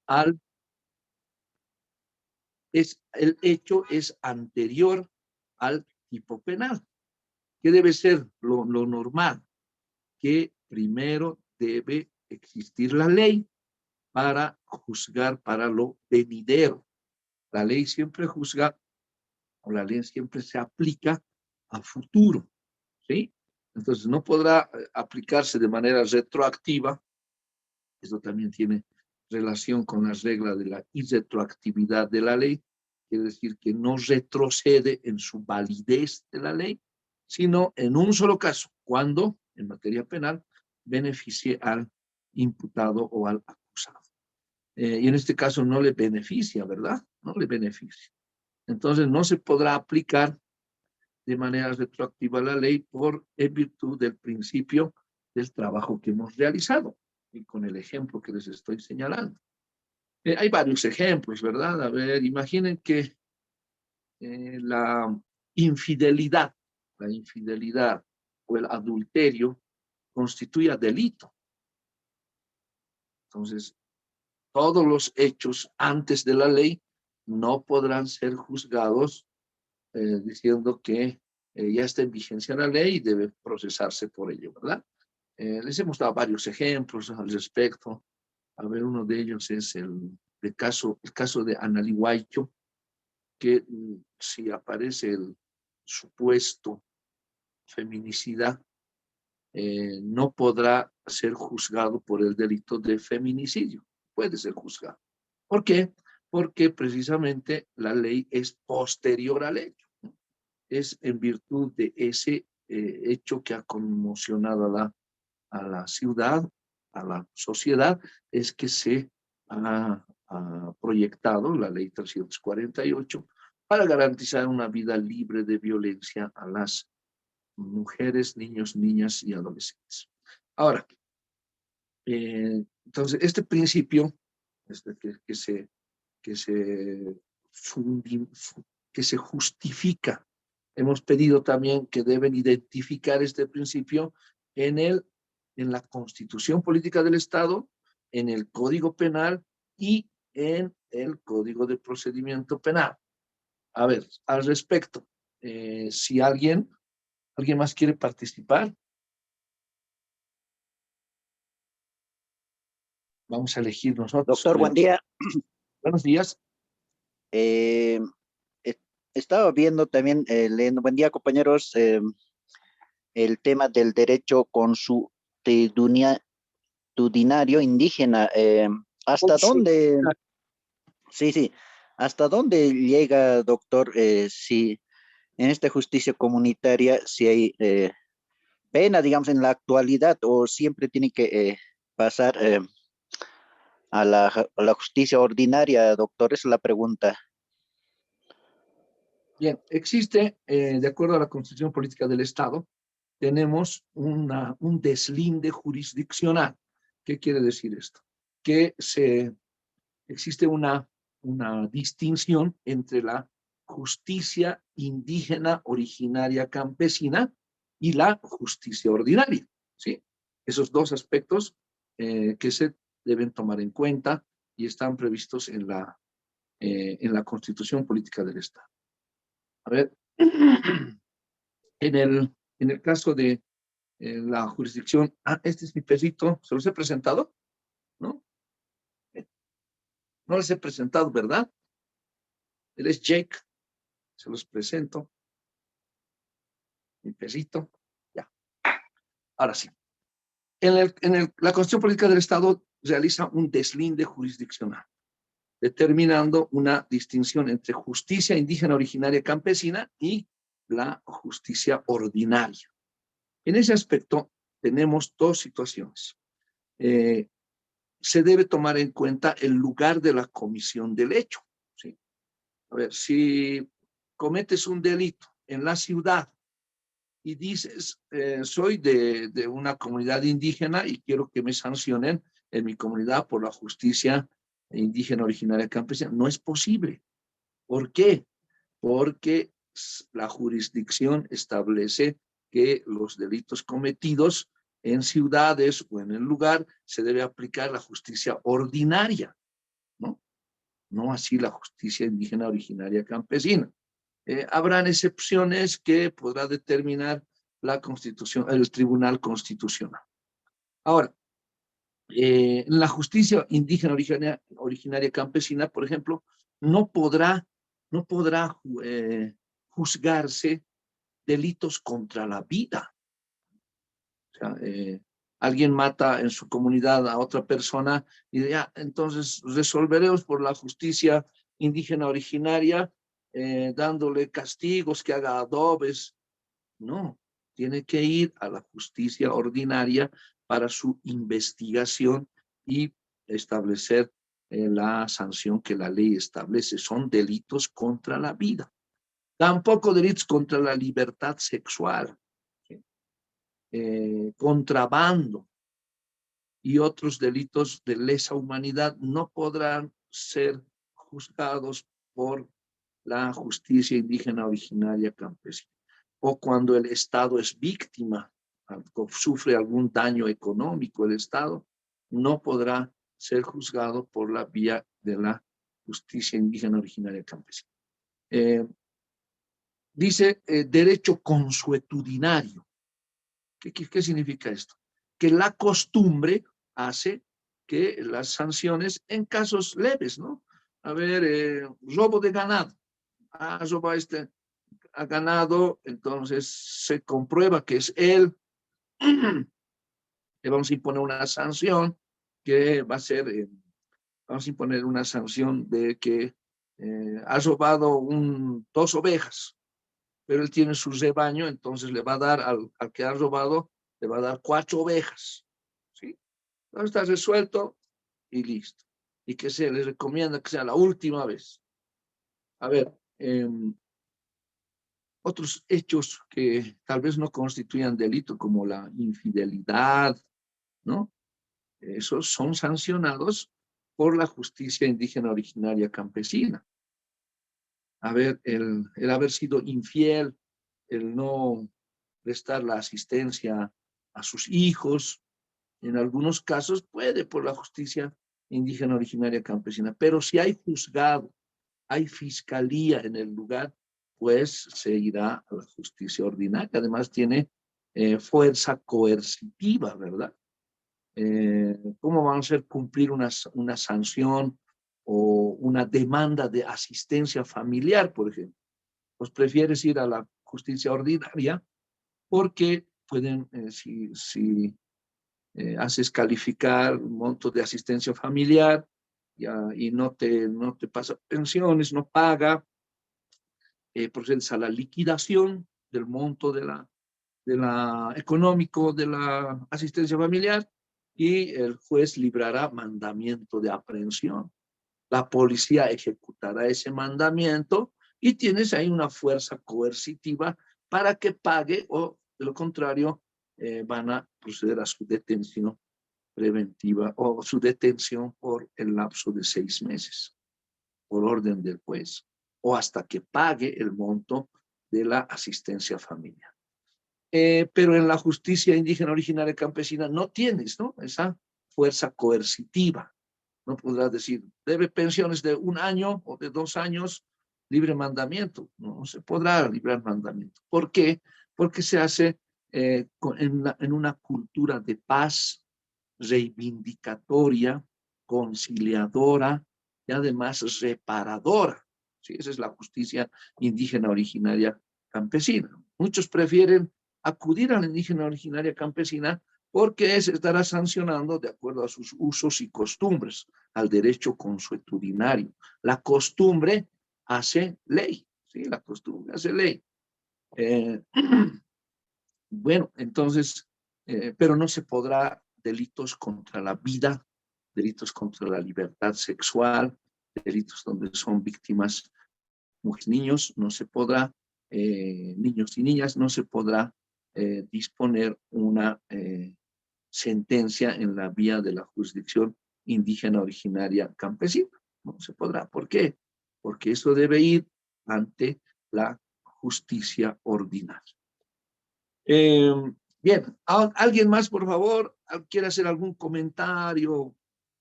al, el hecho es anterior al tipo penal. ¿Qué debe ser lo normal? Que primero debe existir la ley para juzgar para lo venidero. La ley siempre juzga, o la ley siempre se aplica a futuro, ¿sí? Entonces no podrá aplicarse de manera retroactiva. Eso también tiene relación con las reglas de la irretroactividad de la ley, quiere decir que no retrocede en su validez de la ley, sino en un solo caso, cuando en materia penal beneficie al imputado o al acusado. Y en este caso no le beneficia, ¿verdad? No le beneficia. Entonces no se podrá aplicar de manera retroactiva la ley en virtud del principio del trabajo que hemos realizado y con el ejemplo que les estoy señalando. Hay varios ejemplos, ¿verdad? A ver, imaginen que la infidelidad o el adulterio constituya delito. Entonces, todos los hechos antes de la ley no podrán ser juzgados diciendo que ya está en vigencia la ley y debe procesarse por ello, ¿verdad? Les hemos dado varios ejemplos al respecto. A ver, uno de ellos es el caso de Analí Guaycho, que si aparece el supuesto feminicida, no podrá ser juzgado por el delito de feminicidio. Puede ser juzgado. ¿Por qué? Porque precisamente la ley es posterior al hecho. Es en virtud de ese hecho que ha conmocionado a la ciudad, a la sociedad, es que se ha proyectado la ley 348 para garantizar una vida libre de violencia a las mujeres, niños, niñas y adolescentes. Ahora, entonces, este principio que se, fundi, que se justifica, hemos pedido también que deben identificar este principio en la Constitución Política del Estado, en el Código Penal y en el Código de Procedimiento Penal. A ver, al respecto, si alguien más quiere participar, vamos a elegir nosotros. Doctor, buen día. Buenos días. Eh, Estaba viendo también, leyendo, buen día compañeros, el tema del derecho consuetudinario indígena. ¿Hasta dónde? Sí, sí. ¿Hasta dónde llega, doctor, si en esta justicia comunitaria, si hay pena, digamos, en la actualidad o siempre tiene que pasar a la justicia ordinaria, doctor? Esa es la pregunta. Bien, existe, de acuerdo a la Constitución Política del Estado, tenemos un deslinde jurisdiccional. ¿Qué quiere decir esto? Que existe una distinción entre la justicia indígena originaria campesina y la justicia ordinaria, ¿sí? Esos dos aspectos que se deben tomar en cuenta y están previstos en la Constitución Política del Estado. A ver, en el caso de la jurisdicción, este es mi perrito, ¿se los he presentado? ¿No? No les he presentado, ¿verdad? Él es Jake, se los presento. Mi perrito, ya. Ahora sí. La Constitución Política del Estado realiza un deslinde jurisdiccional, determinando una distinción entre justicia indígena originaria campesina y la justicia ordinaria. En ese aspecto tenemos dos situaciones. Se debe tomar en cuenta el lugar de la comisión del hecho, ¿sí? A ver, si cometes un delito en la ciudad y dices, soy de una comunidad indígena y quiero que me sancionen en mi comunidad por la justicia indígena originaria campesina, no es posible. ¿Por qué? Porque la jurisdicción establece que los delitos cometidos en ciudades o en el lugar se debe aplicar la justicia ordinaria, ¿no? No así la justicia indígena originaria campesina. Habrán excepciones que podrá determinar la Constitución, el Tribunal Constitucional. Ahora, en la justicia indígena originaria campesina, por ejemplo, no podrá juzgarse delitos contra la vida. O sea, alguien mata en su comunidad a otra persona y ya, entonces resolveremos por la justicia indígena originaria dándole castigos, que haga adobes. No, tiene que ir a la justicia ordinaria para su investigación y establecer la sanción que la ley establece. Son delitos contra la vida. Tampoco delitos contra la libertad sexual, contrabando y otros delitos de lesa humanidad no podrán ser juzgados por la justicia indígena originaria campesina. O cuando el Estado es víctima, sufre algún daño económico, el Estado no podrá ser juzgado por la vía de la justicia indígena originaria campesina. Dice derecho consuetudinario. ¿Qué significa esto? Que la costumbre hace que las sanciones en casos leves, ¿no? A ver, robo de ganado. Roba ha ganado, entonces se comprueba que es él. Le vamos a imponer una sanción que va a ser, vamos a imponer una sanción de que ha robado 2 ovejas, pero él tiene su rebaño, entonces le va a dar al que ha robado, le va a dar 4 ovejas, ¿sí? Entonces está resuelto y listo. Y que se les recomienda que sea la última vez. A ver, otros hechos que tal vez no constituyan delito, como la infidelidad, ¿no? Esos son sancionados por la justicia indígena originaria campesina. A ver, el haber sido infiel, el no prestar la asistencia a sus hijos, en algunos casos puede por la justicia indígena originaria campesina, pero si hay juzgado, hay fiscalía en el lugar, pues se irá a la justicia ordinaria. Además tiene fuerza coercitiva, ¿verdad? ¿Cómo van a hacer cumplir una sanción o una demanda de asistencia familiar, por ejemplo? Pues prefieres ir a la justicia ordinaria porque pueden, si haces calificar un monto de asistencia familiar y no te pasa pensiones, no paga, procedes a la liquidación del monto de la económico de la asistencia familiar y el juez librará mandamiento de aprehensión. La policía ejecutará ese mandamiento y tienes ahí una fuerza coercitiva para que pague, o de lo contrario van a proceder a su detención preventiva o su detención por el lapso de 6 meses, por orden del juez, o hasta que pague el monto de la asistencia familiar. Pero en la justicia indígena originaria campesina no tienes, ¿no?, esa fuerza coercitiva. No podrás decir, debe pensiones de 1 año o de 2 años, libre mandamiento. No se podrá librar mandamiento. ¿Por qué? Porque se hace en una cultura de paz, reivindicatoria, conciliadora y además reparadora. ¿Sí? Esa es la justicia indígena originaria campesina. Muchos prefieren acudir a la indígena originaria campesina porque se estará sancionando de acuerdo a sus usos y costumbres, al derecho consuetudinario. La costumbre hace ley, ¿sí? La costumbre hace ley. Bueno, entonces, pero no se podrá delitos contra la vida, delitos contra la libertad sexual, delitos donde son víctimas niños, no se podrá, niños y niñas, no se podrá disponer una sentencia en la vía de la jurisdicción indígena originaria campesina. No se podrá. ¿Por qué? Porque eso debe ir ante la justicia ordinaria. Bien, ¿alguien más, por favor, quiere hacer algún comentario?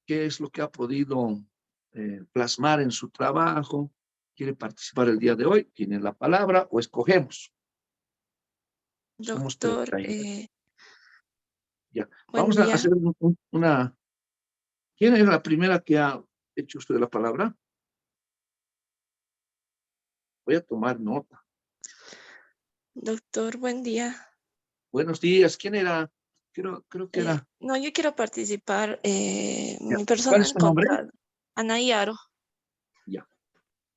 ¿Qué es lo que ha podido plasmar en su trabajo? ¿Quiere participar el día de hoy? Tiene la palabra o escogemos. Somos Doctor, 30. Ya. buen Vamos a día. hacer una... ¿Quién es la primera que ha hecho usted la palabra? Voy a tomar nota. Doctor, buen día. Buenos días. ¿Quién era? Creo que era... No, yo quiero participar. Ya. Mi ¿Cuál persona ha es su nombre? encontrado, Anaí Aro. Ya.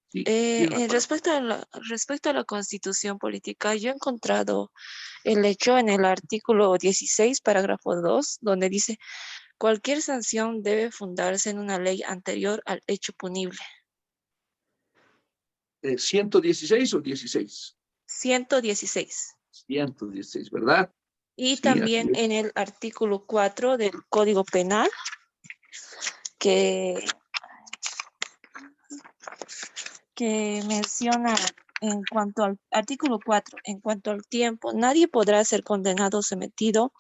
Sí, tiene la palabra. Respecto a la Constitución Política, yo he encontrado el hecho en el artículo 16, parágrafo 2, donde dice, cualquier sanción debe fundarse en una ley anterior al hecho punible. 116 o 16. 116. 116, ¿verdad? Y Sí, así también es. en el artículo 4 del Código Penal, que menciona en cuanto al artículo 4, en cuanto al tiempo, nadie podrá ser condenado o sometido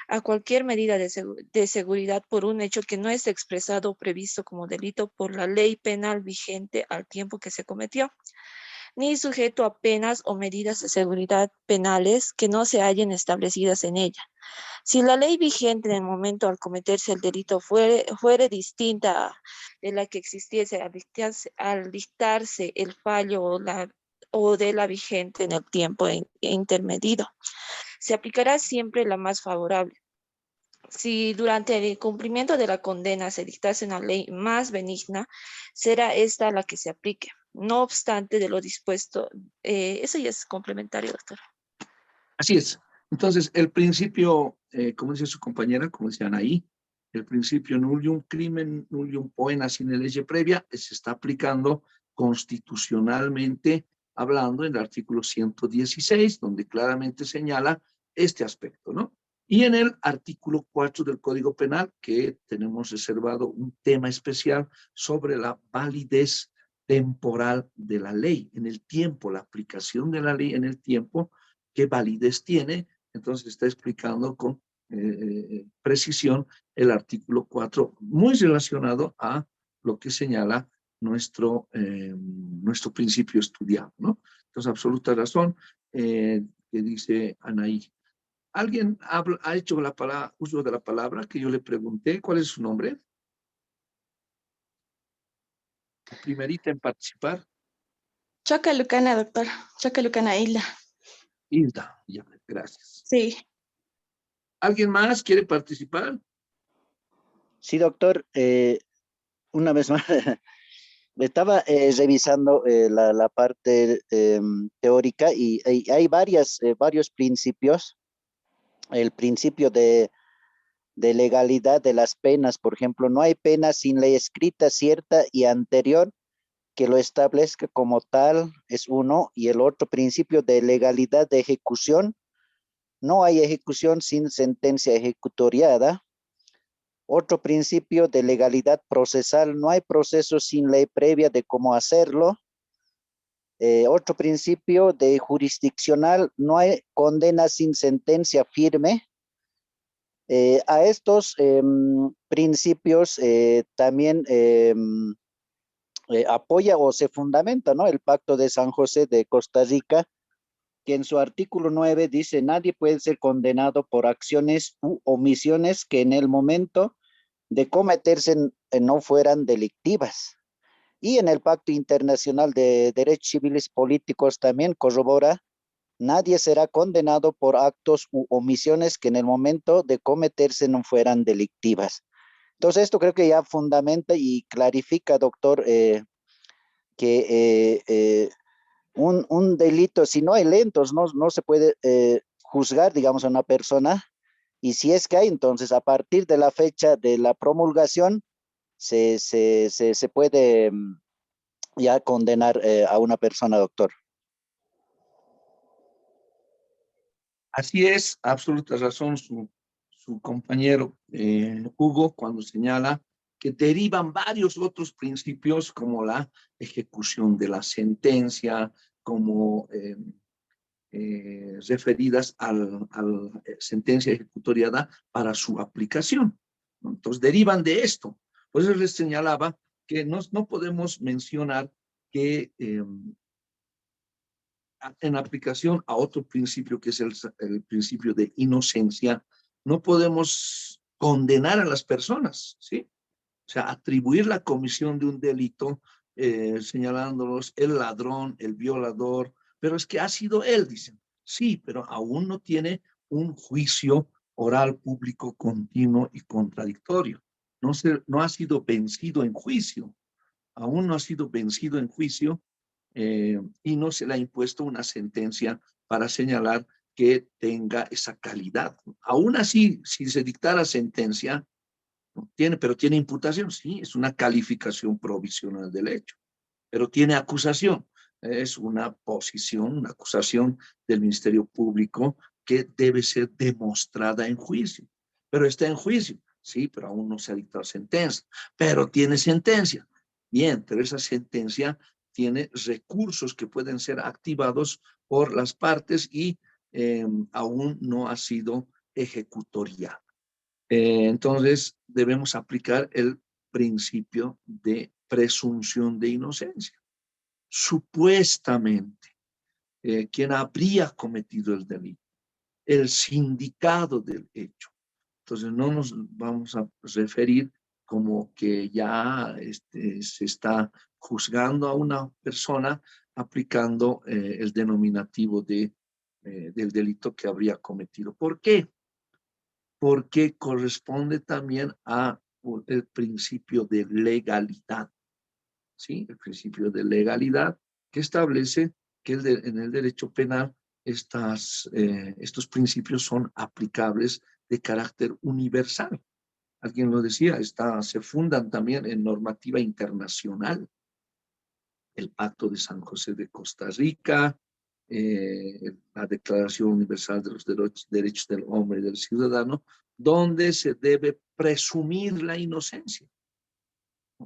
a cualquier medida de seguridad por un hecho que no es expresado o previsto como delito por la ley penal vigente al tiempo que se cometió, ni sujeto a penas o medidas de seguridad penales que no se hallen establecidas en ella. Si la ley vigente en el momento al cometerse el delito fuere distinta de la que existiese al dictarse el fallo o de la vigente en el tiempo intermedido, se aplicará siempre la más favorable. Si durante el cumplimiento de la condena se dictase una ley más benigna, será esta la que se aplique. No obstante de lo dispuesto, eso ya es complementario, doctor. Así es. Entonces, el principio, como dice su compañera, como decían ahí, el principio nullium crimen, nullium poena sine lege previa, se está aplicando constitucionalmente hablando en el artículo 116, donde claramente señala este aspecto, ¿no? Y en el artículo 4 del Código Penal, que tenemos reservado un tema especial sobre la validez temporal de la ley, en el tiempo, la aplicación de la ley en el tiempo, qué validez tiene. Entonces está explicando con precisión el artículo 4, muy relacionado a lo que señala nuestro principio estudiado, ¿no? Entonces, absoluta razón que dice Anaí. ¿Alguien ha hecho uso de la palabra que yo le pregunté? ¿Cuál es su nombre? La primerita en participar. Chacalucana, doctor. Chacalucana Isla. Hilda, ya, gracias. Sí. ¿Alguien más quiere participar? Sí, doctor. Una vez más, estaba revisando la parte teórica y hay varios principios. El principio de legalidad de las penas, por ejemplo, no hay pena sin ley escrita, cierta y anterior que lo establezca como tal, es uno, y el otro principio de legalidad de ejecución, no hay ejecución sin sentencia ejecutoriada. Otro principio de legalidad procesal, no hay proceso sin ley previa de cómo hacerlo. Otro principio de jurisdiccional, no hay condena sin sentencia firme. A estos principios también apoya o se fundamenta, ¿no? El Pacto de San José de Costa Rica, que en su artículo 9 dice, nadie puede ser condenado por acciones u omisiones que en el momento de cometerse no fueran delictivas. Y en el Pacto Internacional de Derechos Civiles Políticos también corrobora, nadie será condenado por actos u omisiones que en el momento de cometerse no fueran delictivas. Entonces esto creo que ya fundamenta y clarifica, doctor, que un delito, si no hay lentos, no se puede juzgar, digamos, a una persona, y si es que hay, entonces a partir de la fecha de la promulgación, se puede ya condenar a una persona, doctor. Así es, absoluta razón su compañero Hugo cuando señala que derivan varios otros principios como la ejecución de la sentencia, como referidas a la sentencia ejecutoriada para su aplicación, ¿no? Entonces derivan de esto. Por eso les señalaba que no podemos mencionar que en aplicación a otro principio que es el principio de inocencia, no podemos condenar a las personas, ¿sí? O sea, atribuir la comisión de un delito señalándolos el ladrón, el violador, pero es que ha sido él, dicen. Sí, pero aún no tiene un juicio oral público continuo y contradictorio. No ha sido vencido en juicio, aún no ha sido vencido en juicio y no se le ha impuesto una sentencia para señalar que tenga esa calidad. Aún así, si se dictara sentencia, pero tiene imputación, sí, es una calificación provisional del hecho, pero tiene acusación, es una posición, una acusación del Ministerio Público que debe ser demostrada en juicio, pero está en juicio, sí, pero aún no se ha dictado sentencia, pero tiene sentencia, bien, pero esa sentencia tiene recursos que pueden ser activados por las partes y aún no ha sido ejecutoriada. Entonces, debemos aplicar el principio de presunción de inocencia. Supuestamente, quien habría cometido el delito, el sindicado del hecho. Entonces, no nos vamos a referir como que ya se está juzgando a una persona aplicando el denominativo del delito que habría cometido. ¿Por qué? Porque corresponde también a el principio de legalidad, ¿sí? El principio de legalidad que establece que en el derecho penal estos principios son aplicables de carácter universal. Alguien lo decía, se fundan también en normativa internacional. El Pacto de San José de Costa Rica, la Declaración Universal de los Derechos del Hombre y del Ciudadano, donde se debe presumir la inocencia.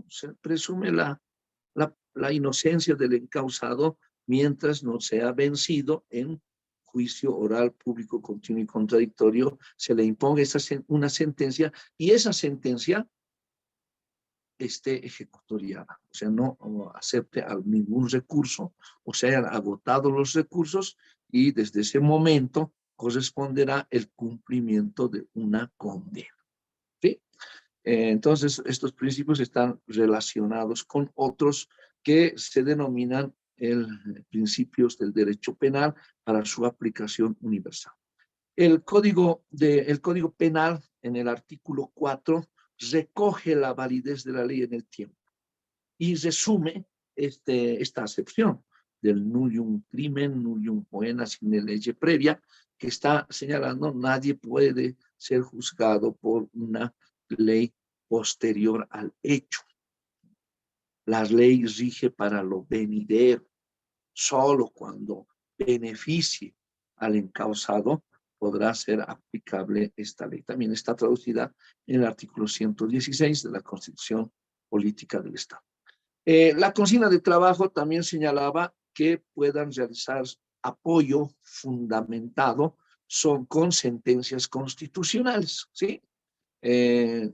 Se presume la inocencia del encausado mientras no sea vencido en juicio oral, público, continuo y contradictorio, se le imponga una sentencia y esa sentencia esté ejecutoriada, o sea, no acepte ningún recurso, o se hayan agotado los recursos y desde ese momento corresponderá el cumplimiento de una condena. ¿Sí? Entonces, estos principios están relacionados con otros que se denominan principios del derecho penal para su aplicación universal. El Código Penal, en el artículo 4, recoge la validez de la ley en el tiempo y resume esta acepción del nullium crimen, nullium poena sine lege previa, que está señalando nadie puede ser juzgado por una ley posterior al hecho. La ley rige para lo venidero. Solo cuando beneficie al encausado podrá ser aplicable esta ley. También está traducida en el artículo 116 de la Constitución Política del Estado. La consigna de trabajo también señalaba que puedan realizar apoyo fundamentado con sentencias constitucionales, ¿sí?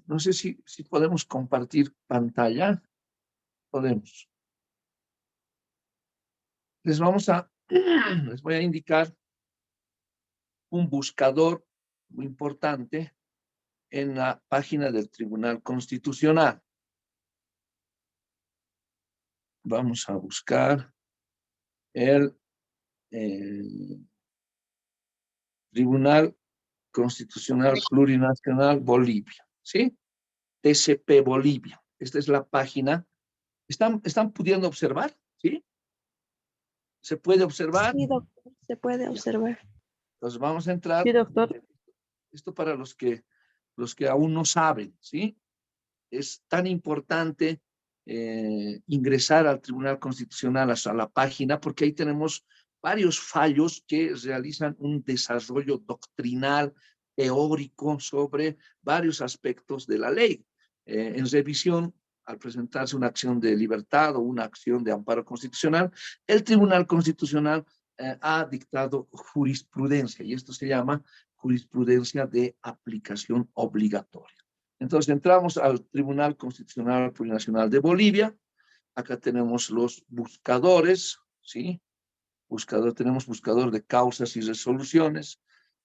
No sé si podemos compartir pantalla. Podemos. Les voy a indicar un buscador muy importante en la página del Tribunal Constitucional. Vamos a buscar el Tribunal Constitucional Plurinacional Bolivia, ¿sí? TCP Bolivia. Esta es la página. ¿Están pudiendo observar? ¿Sí? ¿Se puede observar? Sí, doctor, se puede observar. Entonces vamos a entrar. Sí, doctor. Esto para los que aún no saben, ¿sí? Es tan importante ingresar al Tribunal Constitucional a la página porque ahí tenemos varios fallos que realizan un desarrollo doctrinal, teórico sobre varios aspectos de la ley. En revisión, al presentarse una acción de libertad o una acción de amparo constitucional, el Tribunal Constitucional ha dictado jurisprudencia, y esto se llama jurisprudencia de aplicación obligatoria. Entonces entramos al Tribunal Constitucional Plurinacional de Bolivia. Acá tenemos los buscadores, ¿sí? Tenemos buscador de causas y resoluciones,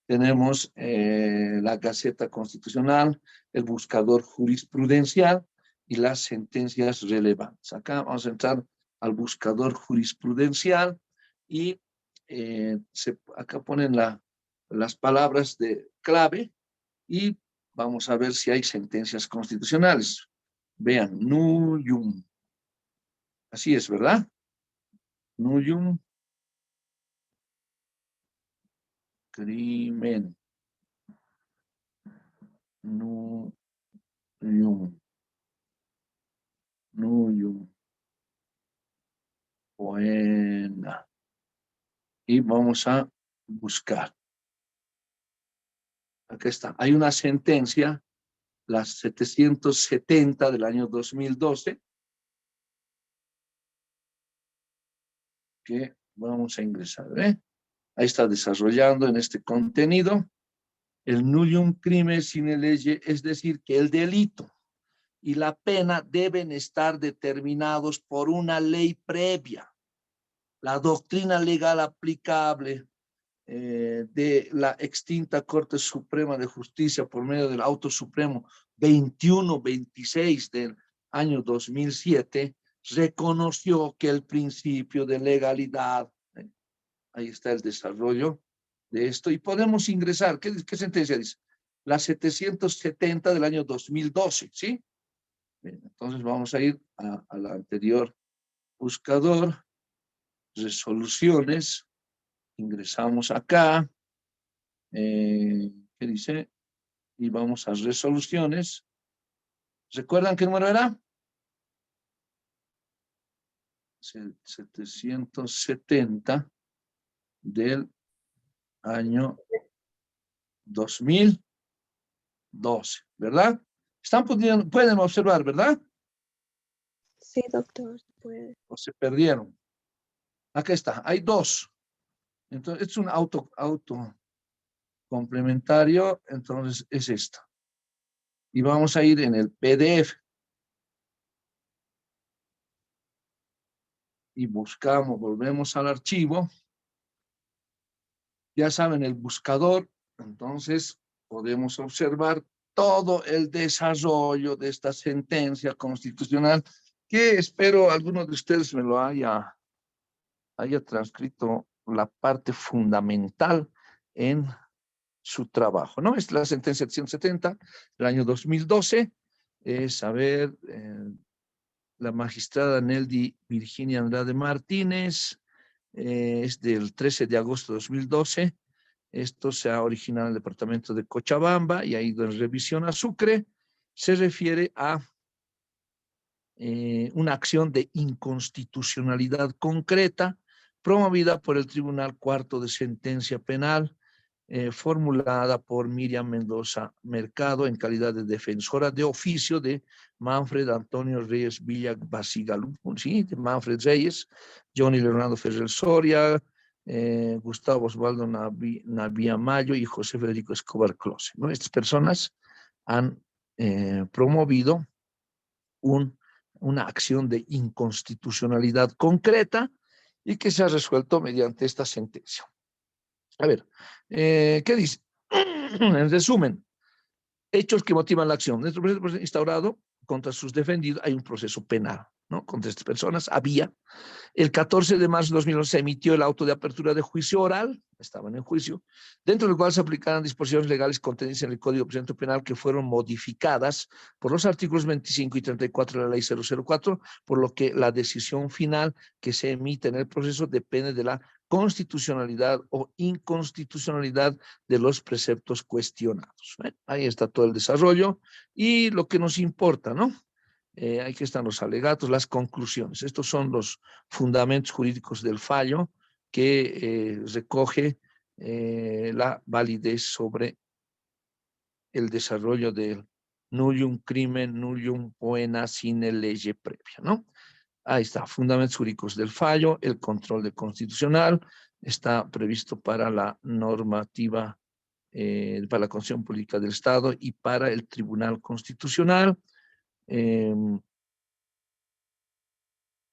tenemos la Gaceta Constitucional, el buscador jurisprudencial y las sentencias relevantes. Acá vamos a entrar al buscador jurisprudencial y acá ponen las palabras de clave y vamos a ver si hay sentencias constitucionales. Vean, nullum. Así es, ¿verdad? Nullum. Crimen. Nullum. Nullum. Buena. Y vamos a buscar. Aquí está. Hay una sentencia, la 770 del año 2012, que vamos a ingresar. Ahí está desarrollando en este contenido. El nullum crimen sine lege, es decir, que el delito y la pena deben estar determinados por una ley previa. La doctrina legal aplicable de la extinta Corte Suprema de Justicia por medio del Auto Supremo 2126 del año 2007 reconoció que el principio de legalidad, ahí está el desarrollo de esto, y podemos ingresar. ¿Qué sentencia dice? La 770 del año 2012, ¿sí? Bien, entonces vamos a ir a la anterior buscador, resoluciones, ingresamos acá, ¿qué dice? Y vamos a resoluciones. ¿Recuerdan qué número era? 770 del año 2012, ¿verdad? Pueden observar, ¿verdad? Sí, doctor, puede. ¿O se perdieron? Acá está, hay dos. Entonces, es un auto complementario, entonces es esto. Y vamos a ir en el PDF. Y buscamos, volvemos al archivo. Ya saben, el buscador, entonces podemos observar todo el desarrollo de esta sentencia constitucional, que espero alguno de ustedes me lo haya transcrito la parte fundamental en su trabajo, ¿no? Es la sentencia 170 del año 2012, es, a ver, la magistrada Neldy Virginia Andrade Martínez, es del 13 de agosto de 2012, esto se ha originado en el departamento de Cochabamba y ha ido en revisión a Sucre, se refiere a una acción de inconstitucionalidad concreta promovida por el Tribunal Cuarto de Sentencia Penal, formulada por Miriam Mendoza Mercado en calidad de defensora de oficio de Manfred Antonio Reyes Villa Basigalú, ¿sí? De Manfred Reyes, Johnny Leonardo Ferrer Soria, Gustavo Osvaldo Navia Mayo y José Federico Escobar Close, ¿no? Estas personas han promovido una acción de inconstitucionalidad concreta y que se ha resuelto mediante esta sentencia. A ver, ¿qué dice? En resumen, hechos que motivan la acción. Dentro del proceso instaurado contra sus defendidos hay un proceso penal, ¿no? Contra estas personas había. El 14 de marzo de 2011 se emitió el auto de apertura de juicio oral, estaban en juicio, dentro del cual se aplicaban disposiciones legales contenidas en el Código de Procedimiento Penal que fueron modificadas por los artículos 25 y 34 de la Ley 004, por lo que la decisión final que se emite en el proceso depende de la constitucionalidad o inconstitucionalidad de los preceptos cuestionados. Ahí está todo el desarrollo y lo que nos importa, ¿no? Aquí están los alegatos, las conclusiones. Estos son los fundamentos jurídicos del fallo que recoge la validez sobre el desarrollo del nullium crimen, nullium poena sine lege previa, ¿no? Ahí está, fundamentos jurídicos del fallo, el control de constitucional, está previsto para la normativa, para la Constitución Política del Estado y para el Tribunal Constitucional.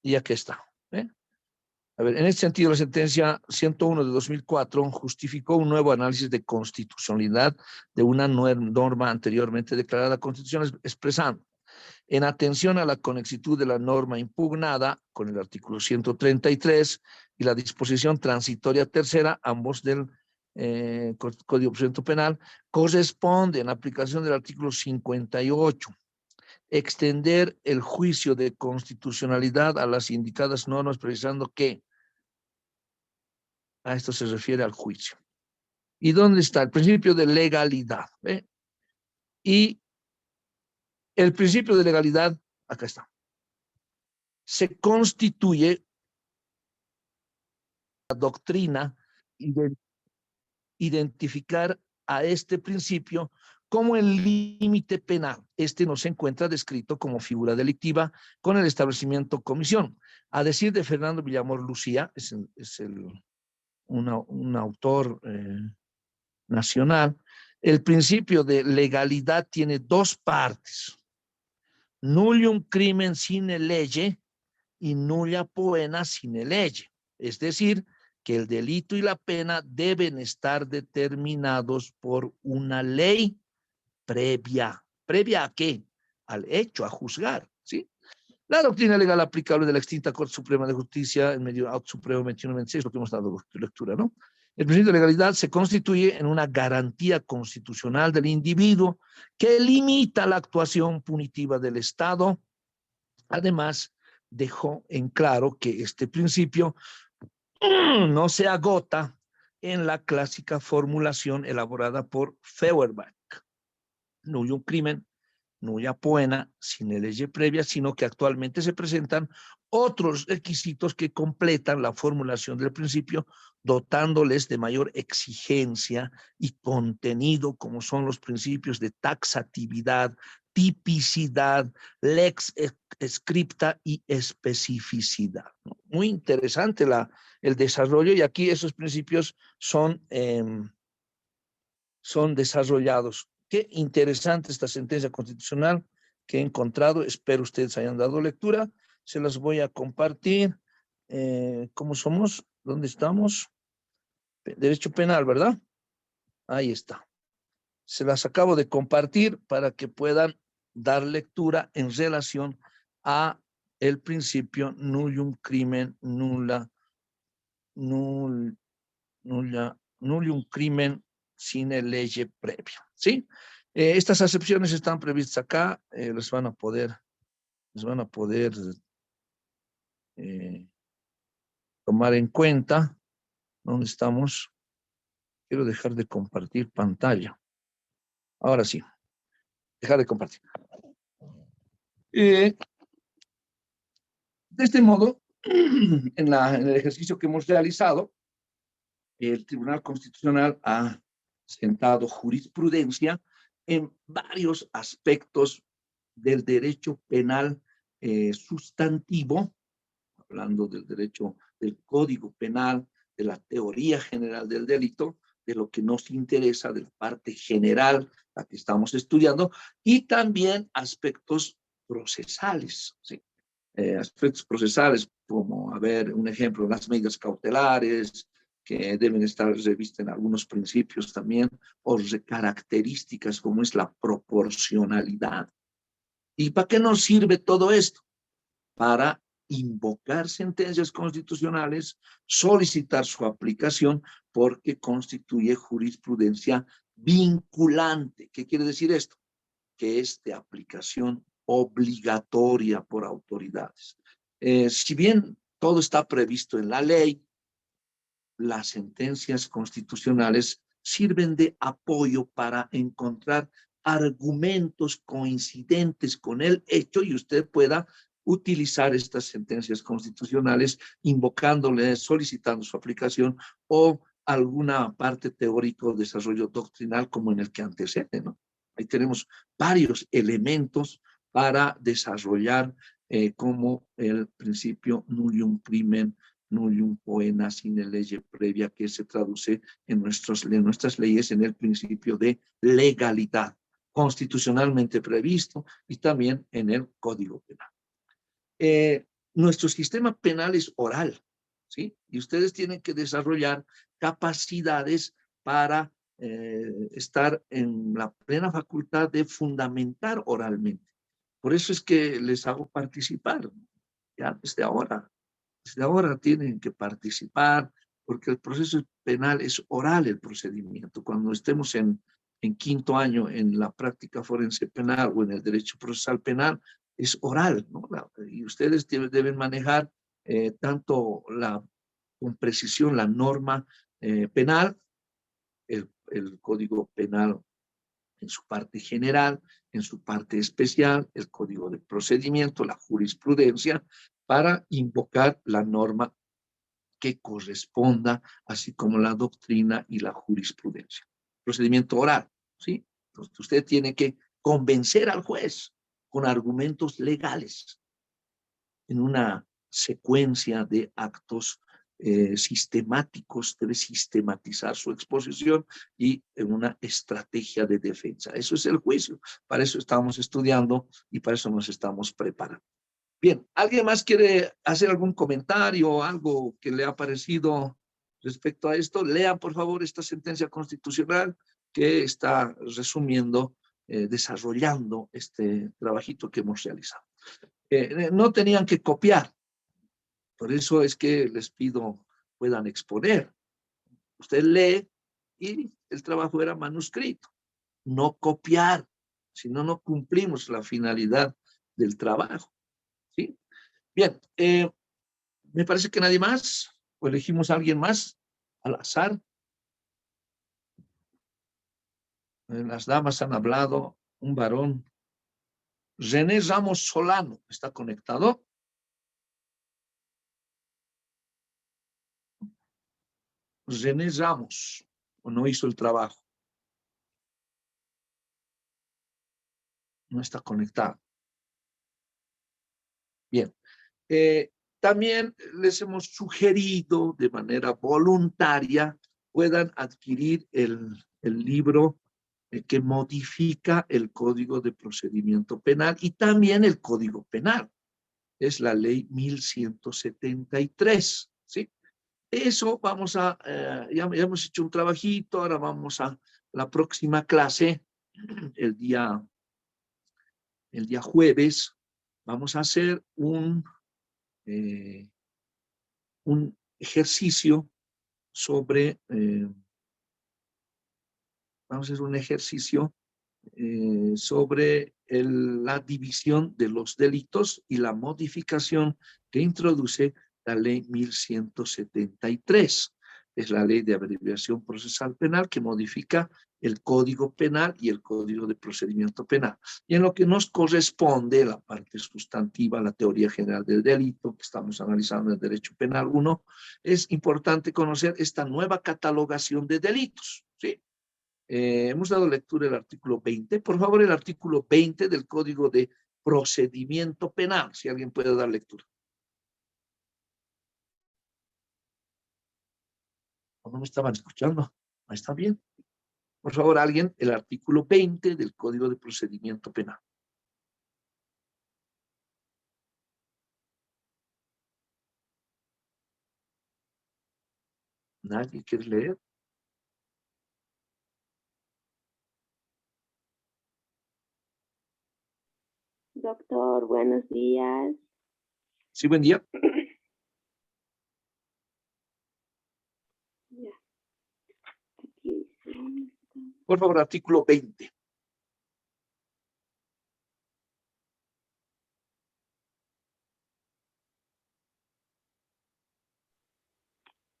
Y aquí está. A ver, en este sentido, la sentencia 101 de 2004 justificó un nuevo análisis de constitucionalidad de una norma anteriormente declarada constitucional, expresando, en atención a la conexitud de la norma impugnada con el artículo 133 y la disposición transitoria tercera, ambos del Código de Procedimiento Penal, corresponde en aplicación del artículo 58 extender el juicio de constitucionalidad a las indicadas normas, precisando que a esto se refiere al juicio. ¿Y dónde está? El principio de legalidad. Y el principio de legalidad, acá está. Se constituye la doctrina de identificar a este principio como el límite penal. Este no se encuentra descrito como figura delictiva con el establecimiento comisión. A decir de Fernando Villamor Lucía, un autor nacional, el principio de legalidad tiene dos partes. Nullium crimen sine lege y nulla poena sine lege. Es decir, que el delito y la pena deben estar determinados por una ley previa. ¿Previa a qué? Al hecho, a juzgar, ¿sí? La doctrina legal aplicable de la extinta Corte Suprema de Justicia en medio Auto Supremo 2126, lo que hemos dado lectura, ¿no? El principio de legalidad se constituye en una garantía constitucional del individuo que limita la actuación punitiva del Estado. Además, dejó en claro que este principio no se agota en la clásica formulación elaborada por Feuerbach. No hay un crimen, nulla poena, sine lege previa, sino que actualmente se presentan otros requisitos que completan la formulación del principio, dotándoles de mayor exigencia y contenido, como son los principios de taxatividad, tipicidad, lex scripta y especificidad. Muy interesante el desarrollo, y aquí esos principios son desarrollados. Qué interesante esta sentencia constitucional que he encontrado. Espero ustedes hayan dado lectura. Se las voy a compartir. ¿Cómo somos? ¿Dónde estamos? Derecho penal, ¿verdad? Ahí está. Se las acabo de compartir para que puedan dar lectura en relación a el principio nullium crimen nullium crimen sine lege previa, ¿sí? Estas acepciones están previstas acá, les van a poder tomar en cuenta. ¿Dónde estamos? Quiero dejar de compartir pantalla. Ahora sí, dejar de compartir. De este modo, en el ejercicio que hemos realizado, el Tribunal Constitucional ha sentado jurisprudencia en varios aspectos del derecho penal sustantivo, hablando del derecho del Código Penal, de la teoría general del delito, de lo que nos interesa, de la parte general, la que estamos estudiando, y también aspectos procesales, ¿sí? Aspectos procesales como, a ver, un ejemplo, las medidas cautelares, que deben estar revistas en algunos principios también, o características como es la proporcionalidad. ¿Y para qué nos sirve todo esto? Para invocar sentencias constitucionales, solicitar su aplicación, porque constituye jurisprudencia vinculante. ¿Qué quiere decir esto? Que es de aplicación obligatoria por autoridades. Si bien todo está previsto en la ley, las sentencias constitucionales sirven de apoyo para encontrar argumentos coincidentes con el hecho y usted pueda utilizar estas sentencias constitucionales invocándoles, solicitando su aplicación o alguna parte teórica o desarrollo doctrinal como en el que antecede, ¿no? Ahí tenemos varios elementos para desarrollar como el principio nullium crimen nullum poena sine lege previa, que se traduce en nuestras leyes en el principio de legalidad, constitucionalmente previsto, y también en el Código Penal. Nuestro sistema penal es oral, ¿sí? Y ustedes tienen que desarrollar capacidades para estar en la plena facultad de fundamentar oralmente. Por eso es que les hago participar, ya desde ahora. Desde ahora tienen que participar, porque el proceso penal es oral el procedimiento. Cuando estemos en quinto año en la práctica forense penal o en el derecho procesal penal, es oral, ¿no? Y ustedes deben manejar tanto con precisión la norma penal, el Código Penal en su parte general, en su parte especial, el Código de Procedimiento, la jurisprudencia, para invocar la norma que corresponda, así como la doctrina y la jurisprudencia. Procedimiento oral, ¿sí? Entonces, usted tiene que convencer al juez con argumentos legales en una secuencia de actos sistemáticos, debe sistematizar su exposición y en una estrategia de defensa. Eso es el juicio, para eso estamos estudiando y para eso nos estamos preparando. Bien, ¿alguien más quiere hacer algún comentario o algo que le ha parecido respecto a esto? Lean, por favor, esta sentencia constitucional que está resumiendo, desarrollando este trabajito que hemos realizado. No tenían que copiar, por eso es que les pido puedan exponer. Usted lee y el trabajo era manuscrito, no copiar, si no, no cumplimos la finalidad del trabajo, ¿sí? Bien, me parece que nadie más, o elegimos a alguien más al azar. Las damas han hablado, un varón. René Ramos Solano, ¿está conectado? René Ramos, o no hizo el trabajo. No está conectado. Bien. También les hemos sugerido de manera voluntaria puedan adquirir el libro que modifica el Código de Procedimiento Penal y también el Código Penal. Es la ley 1173, ¿sí? Eso vamos a, ya hemos hecho un trabajito, ahora vamos a la próxima clase, el día jueves, vamos a hacer un ejercicio sobre, vamos a hacer un ejercicio sobre la división de los delitos y la modificación que introduce la ley 1173. Es la ley de abreviación procesal penal que modifica el Código Penal y el Código de Procedimiento Penal. Y en lo que nos corresponde, la parte sustantiva, la teoría general del delito que estamos analizando en el Derecho Penal 1, es importante conocer esta nueva catalogación de delitos, ¿sí? Hemos dado lectura del artículo 20. Por favor, el artículo 20 del Código de Procedimiento Penal, si alguien puede dar lectura. No me estaban escuchando. ¿Está bien? Por favor, alguien, el artículo 20 del Código de Procedimiento Penal. ¿Nadie quiere leer? Doctor, buenos días. Sí, buen día. Ya. Aquí dice. Por favor, artículo 20.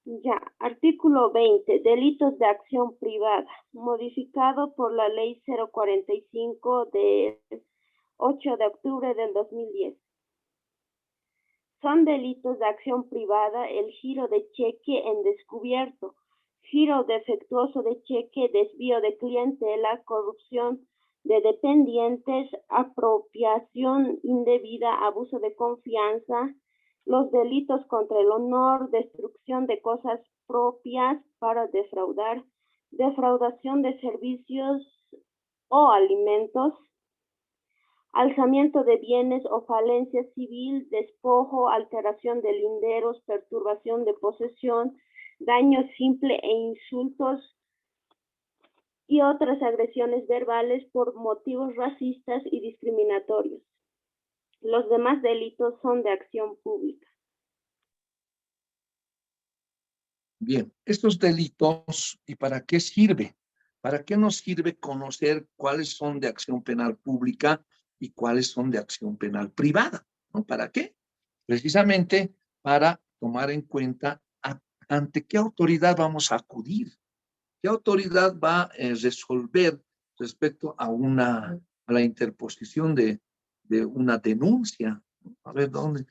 Ya, artículo 20, delitos de acción privada, modificado por la ley 045 del 8 de octubre del 2010. Son delitos de acción privada el giro de cheque en descubierto, giro defectuoso de cheque, desvío de clientela, corrupción de dependientes, apropiación indebida, abuso de confianza, los delitos contra el honor, destrucción de cosas propias para defraudar, defraudación de servicios o alimentos, alzamiento de bienes o falencia civil, despojo, alteración de linderos, perturbación de posesión, daño simple e insultos y otras agresiones verbales por motivos racistas y discriminatorios. Los demás delitos son de acción pública. Bien, estos delitos, ¿y para qué sirve? ¿Para qué nos sirve conocer cuáles son de acción penal pública y cuáles son de acción penal privada? ¿No? ¿Para qué? Precisamente para tomar en cuenta ante qué autoridad vamos a acudir, qué autoridad va a resolver respecto a la interposición de una denuncia. A ver, ¿dónde?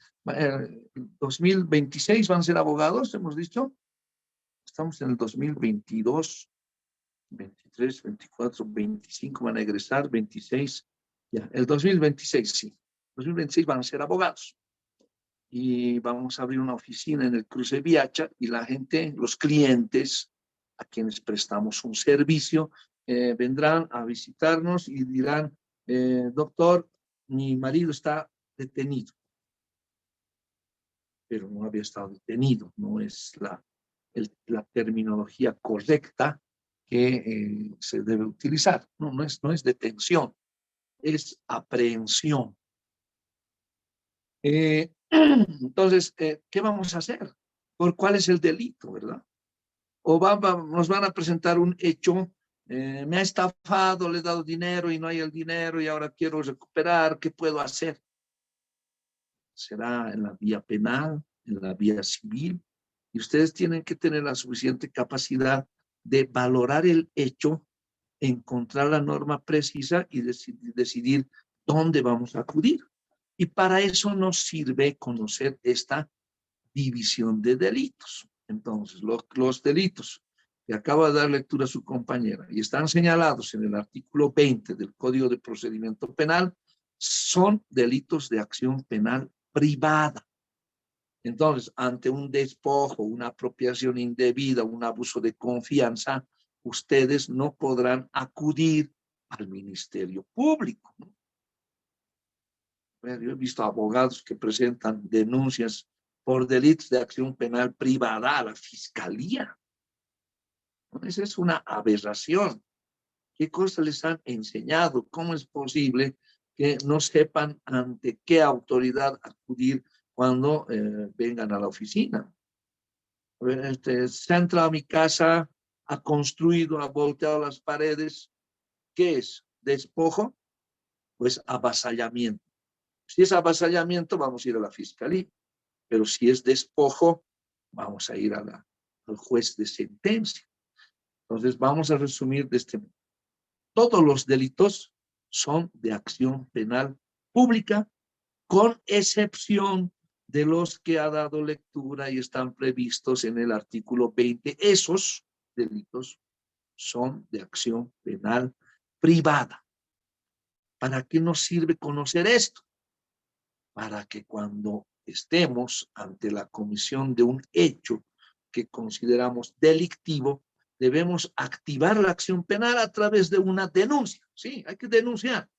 2026 van a ser abogados, hemos dicho. Estamos en el 2022, 23, 24, 25 van a egresar, 26, ya, el 2026 sí. 2026 van a ser abogados. Y vamos a abrir una oficina en el Cruce Viacha y la gente, los clientes a quienes prestamos un servicio, vendrán a visitarnos y dirán, doctor, mi marido está detenido. Pero no había estado detenido, no es la terminología correcta que se debe utilizar. No es detención, es aprehensión. Entonces, ¿qué vamos a hacer? ¿Por cuál es el delito, verdad? O nos van a presentar un hecho, me ha estafado, le he dado dinero y no hay el dinero y ahora quiero recuperar, ¿qué puedo hacer? Será en la vía penal, en la vía civil, y ustedes tienen que tener la suficiente capacidad de valorar el hecho, encontrar la norma precisa y decidir dónde vamos a acudir. Y para eso nos sirve conocer esta división de delitos. Entonces, los delitos que acaba de dar lectura a su compañera y están señalados en el artículo 20 del Código de Procedimiento Penal son delitos de acción penal privada. Entonces, ante un despojo, una apropiación indebida, un abuso de confianza, ustedes no podrán acudir al Ministerio Público, ¿no? Yo he visto abogados que presentan denuncias por delitos de acción penal privada a la Fiscalía. Esa es una aberración. ¿Qué cosas les han enseñado? ¿Cómo es posible que no sepan ante qué autoridad acudir cuando vengan a la oficina? A ver, se ha entrado a mi casa, ha construido, ha volteado las paredes. ¿Qué es? ¿Despojo? Pues avasallamiento. Si es avasallamiento, vamos a ir a la Fiscalía. Pero si es despojo, vamos a ir al juez de sentencia. Entonces, vamos a resumir de este modo. Todos los delitos son de acción penal pública, con excepción de los que ha dado lectura y están previstos en el artículo 20. Esos delitos son de acción penal privada. ¿Para qué nos sirve conocer esto? Para que cuando estemos ante la comisión de un hecho que consideramos delictivo, debemos activar la acción penal a través de una denuncia. Sí, hay que denunciar.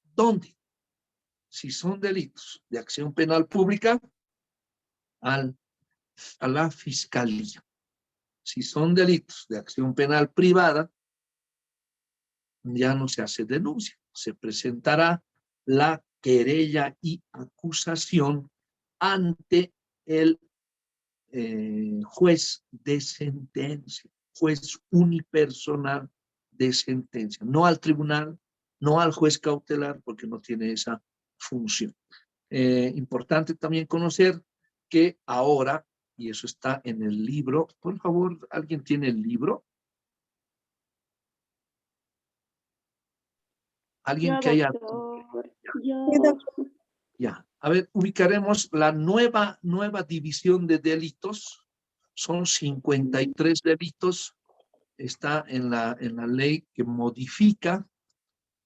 ¿Dónde? Si son delitos de acción penal pública, a la Fiscalía. Si son delitos de acción penal privada, ya no se hace denuncia. Se presentará la querella y acusación ante el juez de sentencia, juez unipersonal de sentencia, no al tribunal, no al juez cautelar, porque no tiene esa función. Importante también conocer que ahora, y eso está en el libro, por favor, ¿alguien tiene el libro? ¿Alguien que haya? Doctor. Ya, a ver, ubicaremos la nueva división de delitos. Son 53 delitos. Está en la ley que modifica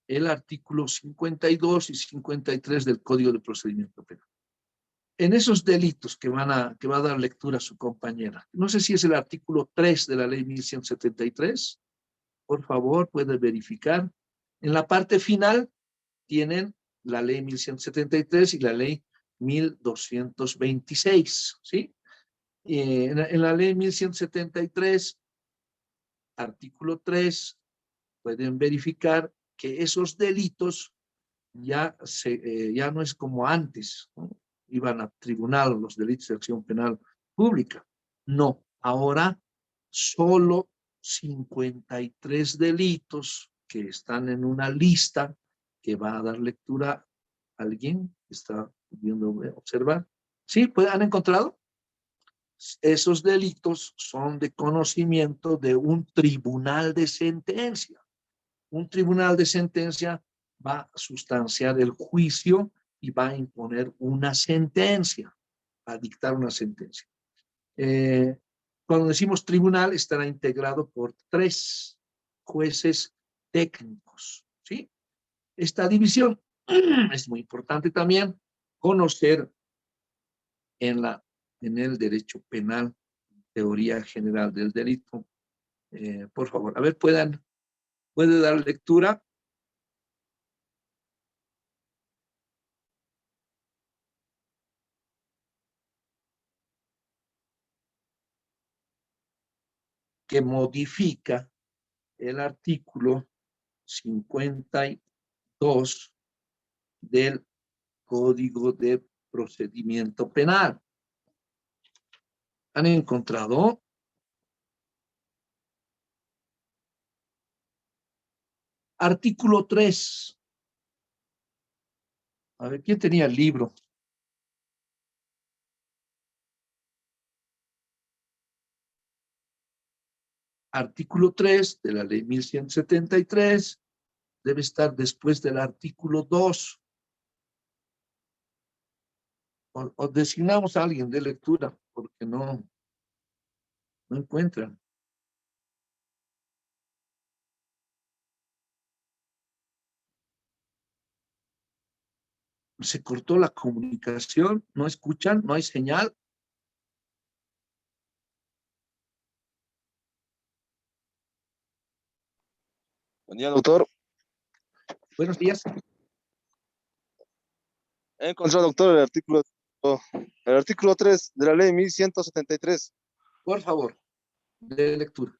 el artículo 52 y 53 del Código de Procedimiento Penal. en esos delitos que va a dar lectura a su compañera, no sé si es el artículo 3 de la ley 1173, por favor, puede verificar. En la parte final tienen la ley 1173 y la ley 1226, ¿sí? En la ley 1173, artículo 3, pueden verificar que esos delitos ya no es como antes, ¿no? Iban a tribunal los delitos de acción penal pública. No, ahora solo 53 delitos que están en una lista que va a dar lectura a alguien que está pudiendo observar. ¿Sí? ¿Han encontrado? Esos delitos son de conocimiento de un tribunal de sentencia. Un tribunal de sentencia va a sustanciar el juicio y va a imponer una sentencia, a dictar una sentencia. Cuando decimos tribunal, estará integrado por 3 jueces técnicos, ¿sí? Esta división es muy importante también conocer en el derecho penal, teoría general del delito. Por favor, a ver, puede dar lectura. Que modifica el artículo 52 del Código de Procedimiento Penal. ¿Han encontrado? Artículo 3. A ver, ¿quién tenía el libro? Artículo 3 de la ley 1173 debe estar después del artículo 2. O designamos a alguien de lectura, porque no encuentran. Se cortó la comunicación, no escuchan, no hay señal. Buen día, doctor. Buenos días. He encontrado, doctor, el artículo 3 de la ley 1173. Por favor, de lectura.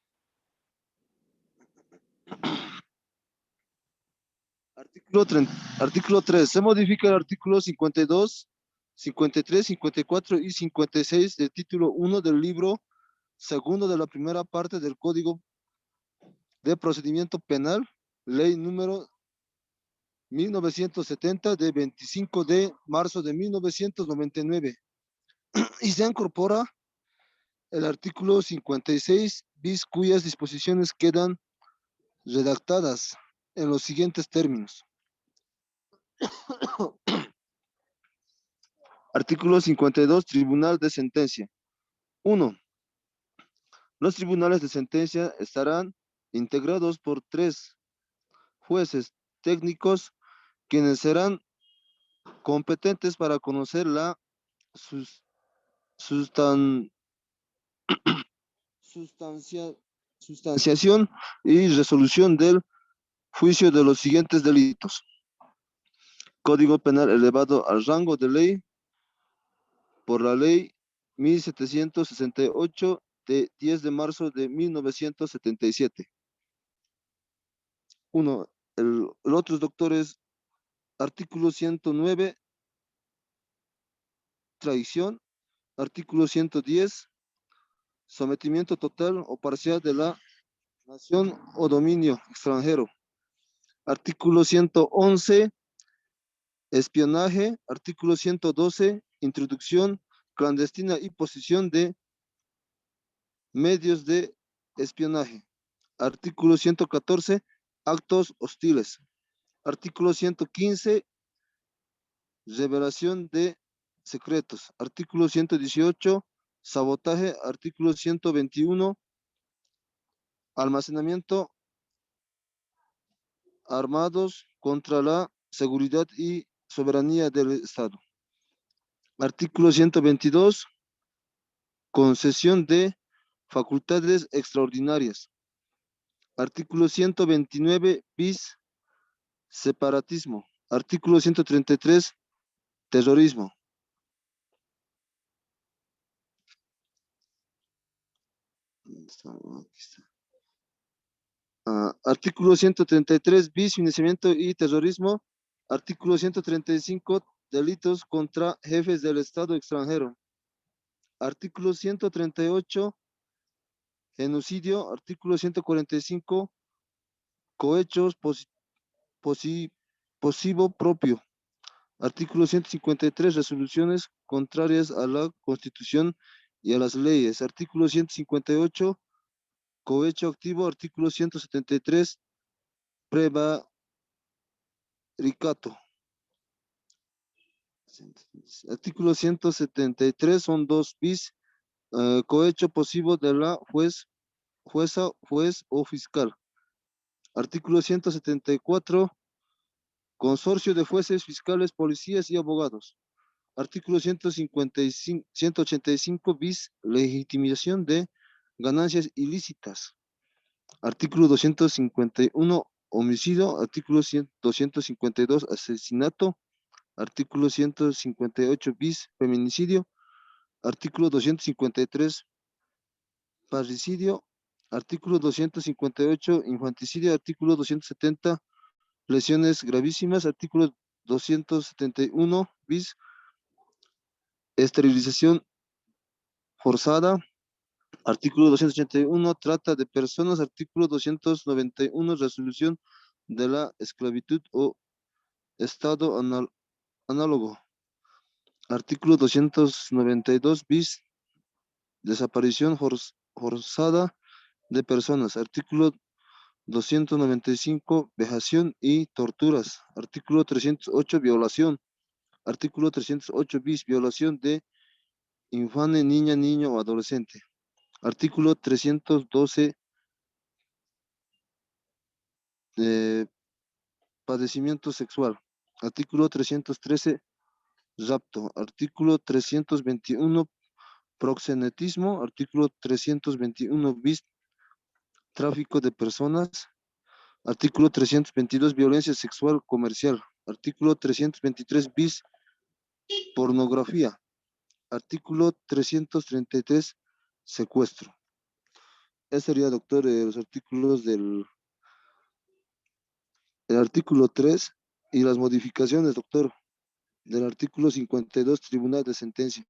Artículo 3. Se modifica el artículo 52, 53, 54 y 56 del título 1 del libro segundo de la primera parte del Código de Procedimiento Penal, ley número 1970 de 25 de marzo de 1999. Y se incorpora el artículo 56 bis, cuyas disposiciones quedan redactadas en los siguientes términos. Artículo 52, Tribunal de Sentencia. 1. Los tribunales de sentencia estarán integrados por 3 jueces técnicos, quienes serán competentes para conocer la sustanciación y resolución del juicio de los siguientes delitos. Código Penal elevado al rango de ley por la ley 1768 de 10 de marzo de 1977. 1. El otro, doctores, artículo 109, traición. Artículo 110, sometimiento total o parcial de la nación o dominio extranjero. Artículo 111, espionaje. Artículo 112, introducción clandestina y posesión de medios de espionaje. Artículo 114, actos hostiles. Artículo 115, revelación de secretos. Artículo 118, sabotaje. Artículo 121, almacenamiento armados contra la seguridad y soberanía del Estado. Artículo 122, concesión de facultades extraordinarias. Artículo 129 bis, separatismo. Artículo 133, terrorismo. Aquí está. Artículo 133 bis, financiamiento y terrorismo. Artículo 135, delitos contra jefes del Estado extranjero. Artículo 138, genocidio. Artículo 145, cohechos posivo propio. Artículo 153, resoluciones contrarias a la Constitución y a las leyes. Artículo 158, cohecho activo. Artículo 173, prevaricato. Artículo 173, son 2 bis, cohecho pasivo de la jueza, juez o fiscal. Artículo 174, consorcio de jueces, fiscales, policías y abogados. Artículo 185 bis, legitimización de ganancias ilícitas. Artículo 251, homicidio. Artículo 252, asesinato. Artículo 158 bis, feminicidio. Artículo 253, parricidio. Artículo 258, infanticidio. Artículo 270, lesiones gravísimas. Artículo 271 bis, esterilización forzada. Artículo 281, trata de personas. Artículo 291, resolución de la esclavitud o estado análogo. Artículo 292 bis, desaparición forzada de personas. Artículo 295, vejación y torturas. Artículo 308, violación. Artículo 308 bis, violación de infante, niña, niño o adolescente. Artículo 312, padecimiento sexual. Artículo 313, rapto. Artículo 321, proxenetismo. Artículo 321 bis, tráfico de personas. Artículo 322, violencia sexual comercial. Artículo 323 bis, pornografía. Artículo 333, secuestro. Ese sería, doctor, los artículos del artículo 3 y las modificaciones, doctor, del artículo 52, tribunal de sentencia.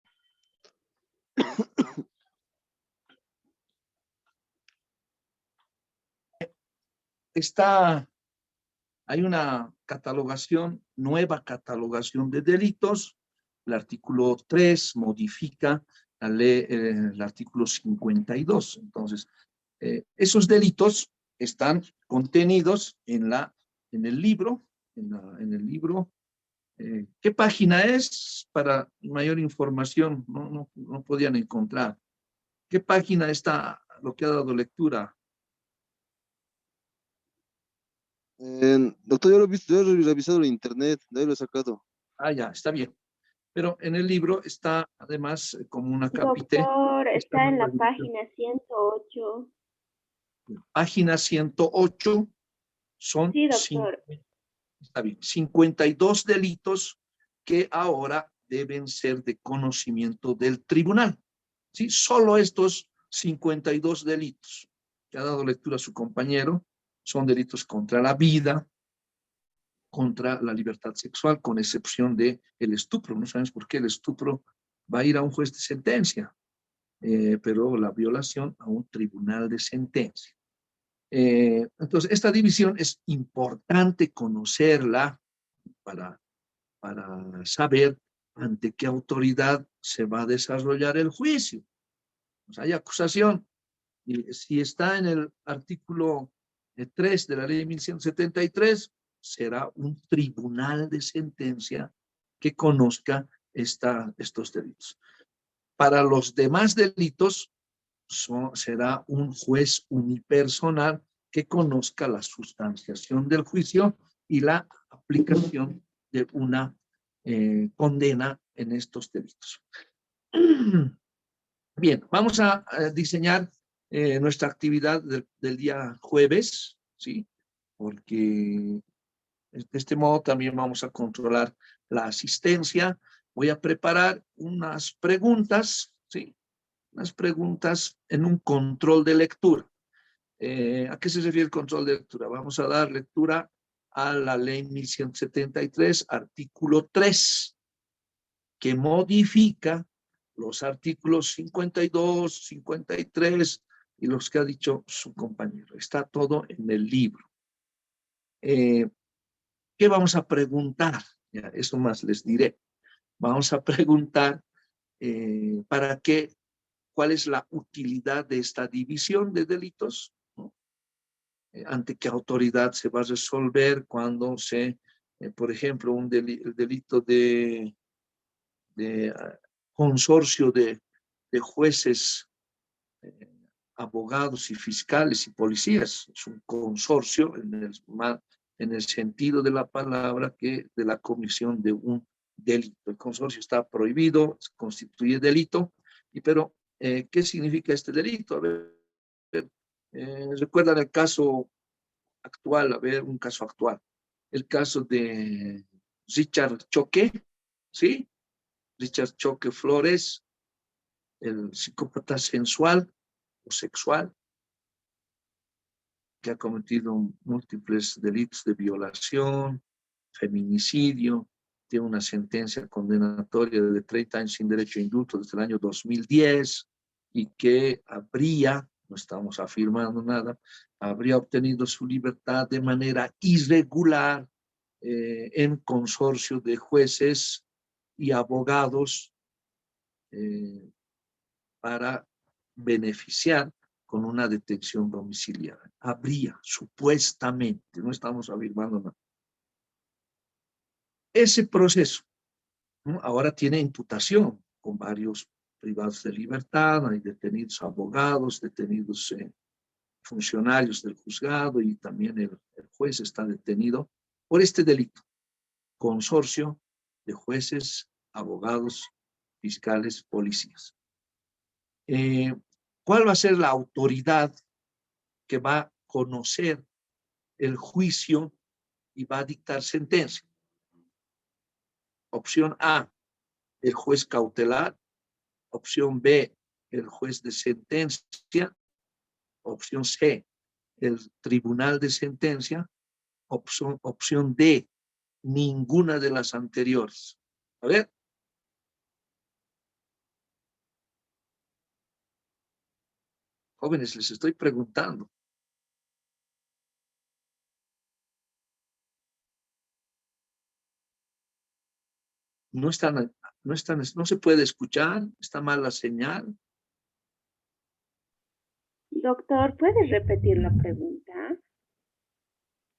Hay una catalogación, nueva catalogación de delitos. El artículo 3 modifica la ley, el artículo 52. Entonces, esos delitos están contenidos en el libro. En el libro. ¿Qué página es? Para mayor información, no podían encontrar. ¿Qué página está lo que ha dado lectura? Doctor, yo lo he visto, yo he revisado el internet, de ahí lo he sacado. Ah, ya, está bien. Pero en el libro está además como una capite. Doctor, está en la página 108. Página 108 son Sí, doctor. está bien, 52 delitos que ahora deben ser de conocimiento del tribunal. ¿Sí? Solo estos 52 delitos que ha dado lectura a su compañero son delitos contra la vida, contra la libertad sexual, con excepción de el estupro. No sabemos por qué el estupro va a ir a un juez de sentencia, pero la violación a un tribunal de sentencia. Entonces, esta división es importante conocerla para saber ante qué autoridad se va a desarrollar el juicio. O sea, hay acusación. Y si está en el artículo 3 de la ley 1173, será un tribunal de sentencia que conozca estos delitos. Para los demás delitos, será un juez unipersonal que conozca la sustanciación del juicio y la aplicación de una condena en estos delitos. Bien, vamos a diseñar nuestra actividad del día jueves, ¿sí? Porque de este modo también vamos a controlar la asistencia. Voy a preparar unas preguntas, ¿sí? Unas preguntas en un control de lectura. ¿A qué se refiere el control de lectura? Vamos a dar lectura a la ley 1173, artículo 3, que modifica los artículos 52, 53 y los que ha dicho su compañero. Está todo en el libro. ¿Qué vamos a preguntar? Ya, eso más les diré. Vamos a preguntar cuál es la utilidad de esta división de delitos, ¿no? Ante qué autoridad se va a resolver cuando por ejemplo, el delito de consorcio de jueces, abogados y fiscales y policías. Es un consorcio en el sentido de la palabra que de la comisión de un delito. El consorcio está prohibido, constituye delito, pero ¿qué significa este delito? A ver, ¿recuerdan el caso actual? A ver, un caso actual. El caso de Richard Choque, ¿sí? Richard Choque Flores, el psicópata sensual o sexual, que ha cometido múltiples delitos de violación, feminicidio, tiene una sentencia condenatoria de 30 años sin derecho a indulto desde el año 2010 y que no estamos afirmando nada, habría obtenido su libertad de manera irregular en consorcio de jueces y abogados para beneficiar con una detención domiciliaria. Habría, supuestamente, no estamos afirmando nada. Ese proceso, ¿no? Ahora tiene imputación con varios privados de libertad, hay detenidos abogados, detenidos funcionarios del juzgado y también el juez está detenido por este delito. Consorcio de jueces, abogados, fiscales, policías. ¿Cuál va a ser la autoridad que va a conocer el juicio y va a dictar sentencia? Opción A, el juez cautelar. Opción B, el juez de sentencia. Opción C, el tribunal de sentencia. Opción D, ninguna de las anteriores. A ver. Jóvenes, les estoy preguntando. No se puede escuchar, está mal la señal. Doctor, ¿puedes repetir la pregunta?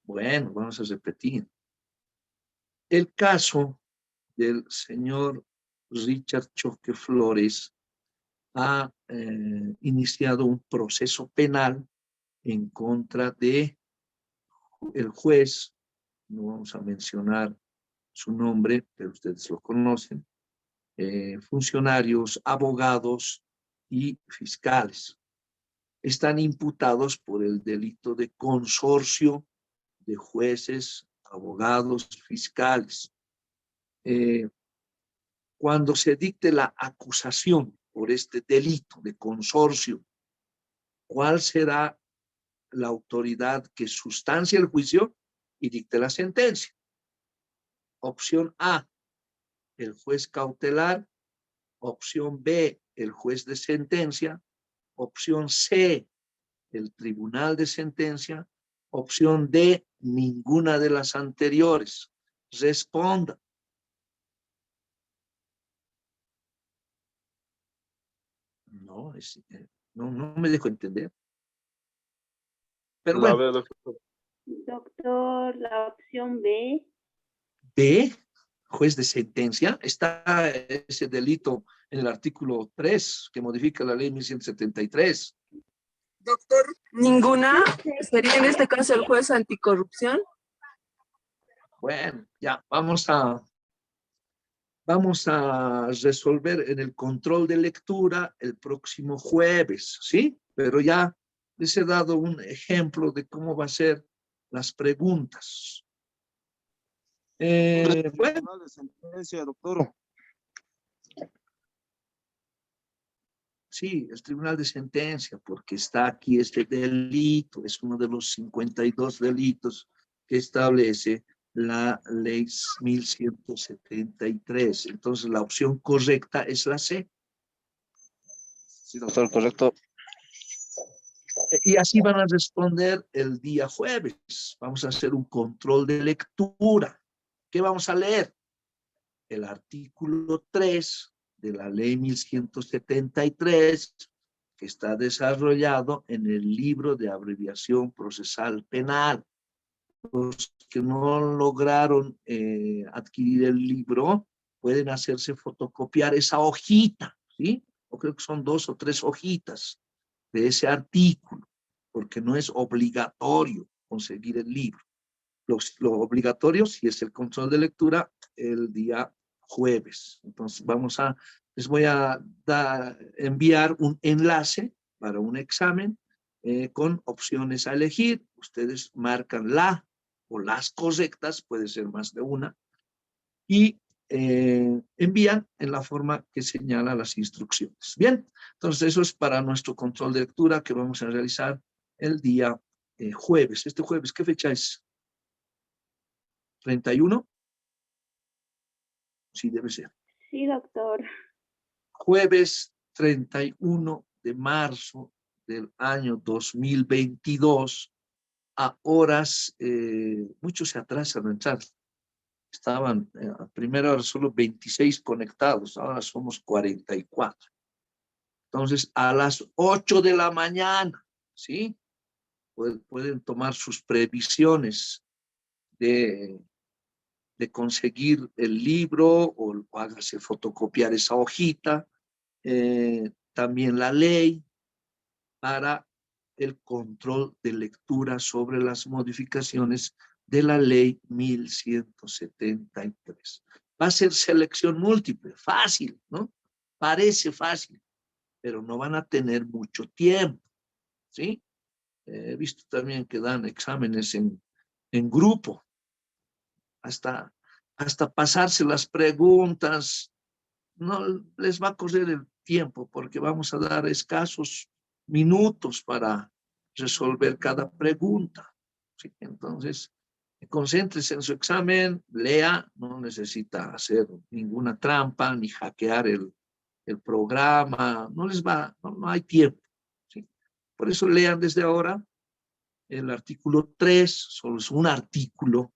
Bueno, vamos a repetir. El caso del señor Richard Choque Flores ha iniciado un proceso penal en contra de el juez, no vamos a mencionar su nombre, pero ustedes lo conocen, funcionarios, abogados y fiscales. Están imputados por el delito de consorcio de jueces, abogados, fiscales. Cuando se dicte la acusación por este delito de consorcio, ¿cuál será la autoridad que sustancia el juicio y dicte la sentencia? Opción A, el juez cautelar. Opción B, el juez de sentencia. Opción C, el tribunal de sentencia. Opción D, ninguna de las anteriores. Responda. No me dejo entender. Pero bueno. Doctor, la opción B. B, juez de sentencia. Está ese delito en el artículo 3 que modifica la ley 1173. Doctor, ¿ninguna? ¿Sería en este caso el juez anticorrupción? Bueno, ya, vamos a Vamos a resolver en el control de lectura el próximo jueves, ¿sí? Pero ya les he dado un ejemplo de cómo va a ser las preguntas. Bueno, Tribunal de sentencia, doctor. sí, el tribunal de sentencia, porque está aquí este delito, es uno de los 52 delitos que establece la ley 1173. Entonces, la opción correcta es la C. Sí, doctor, correcto. Y así van a responder el día jueves. Vamos a hacer un control de lectura. ¿Qué vamos a leer? El artículo 3 de la ley 1173, que está desarrollado en el libro de abreviación procesal penal. Los que no lograron adquirir el libro pueden hacerse fotocopiar esa hojita, ¿sí? O creo que son 2 o 3 hojitas de ese artículo, porque no es obligatorio conseguir el libro. Lo obligatorio sí es el control de lectura el día jueves. Entonces les voy a enviar un enlace para un examen con opciones a elegir. Ustedes marcan la o las correctas, puede ser más de una, y envían en la forma que señala las instrucciones. Bien, entonces eso es para nuestro control de lectura que vamos a realizar el día jueves. Este jueves, ¿qué fecha es? ¿31? Sí, debe ser. Sí, doctor. Jueves 31 de marzo del año 2022, a horas, muchos se atrasan a entrar. Estaban a primera hora solo 26 conectados, ahora somos 44. Entonces, a las 8 de la mañana, ¿sí? Pueden tomar sus previsiones de conseguir el libro o hágase fotocopiar esa hojita, también la ley para el control de lectura sobre las modificaciones de la ley 1173. Va a ser selección múltiple, fácil, ¿no? Parece fácil, pero no van a tener mucho tiempo, ¿sí? He visto también que dan exámenes en grupo, hasta pasarse las preguntas, no les va a correr el tiempo porque vamos a dar escasos minutos para resolver cada pregunta. ¿Sí? Entonces, concéntrese en su examen, lea, no necesita hacer ninguna trampa ni hackear el programa, no hay tiempo. ¿Sí? Por eso lean desde ahora el artículo 3, solo es un artículo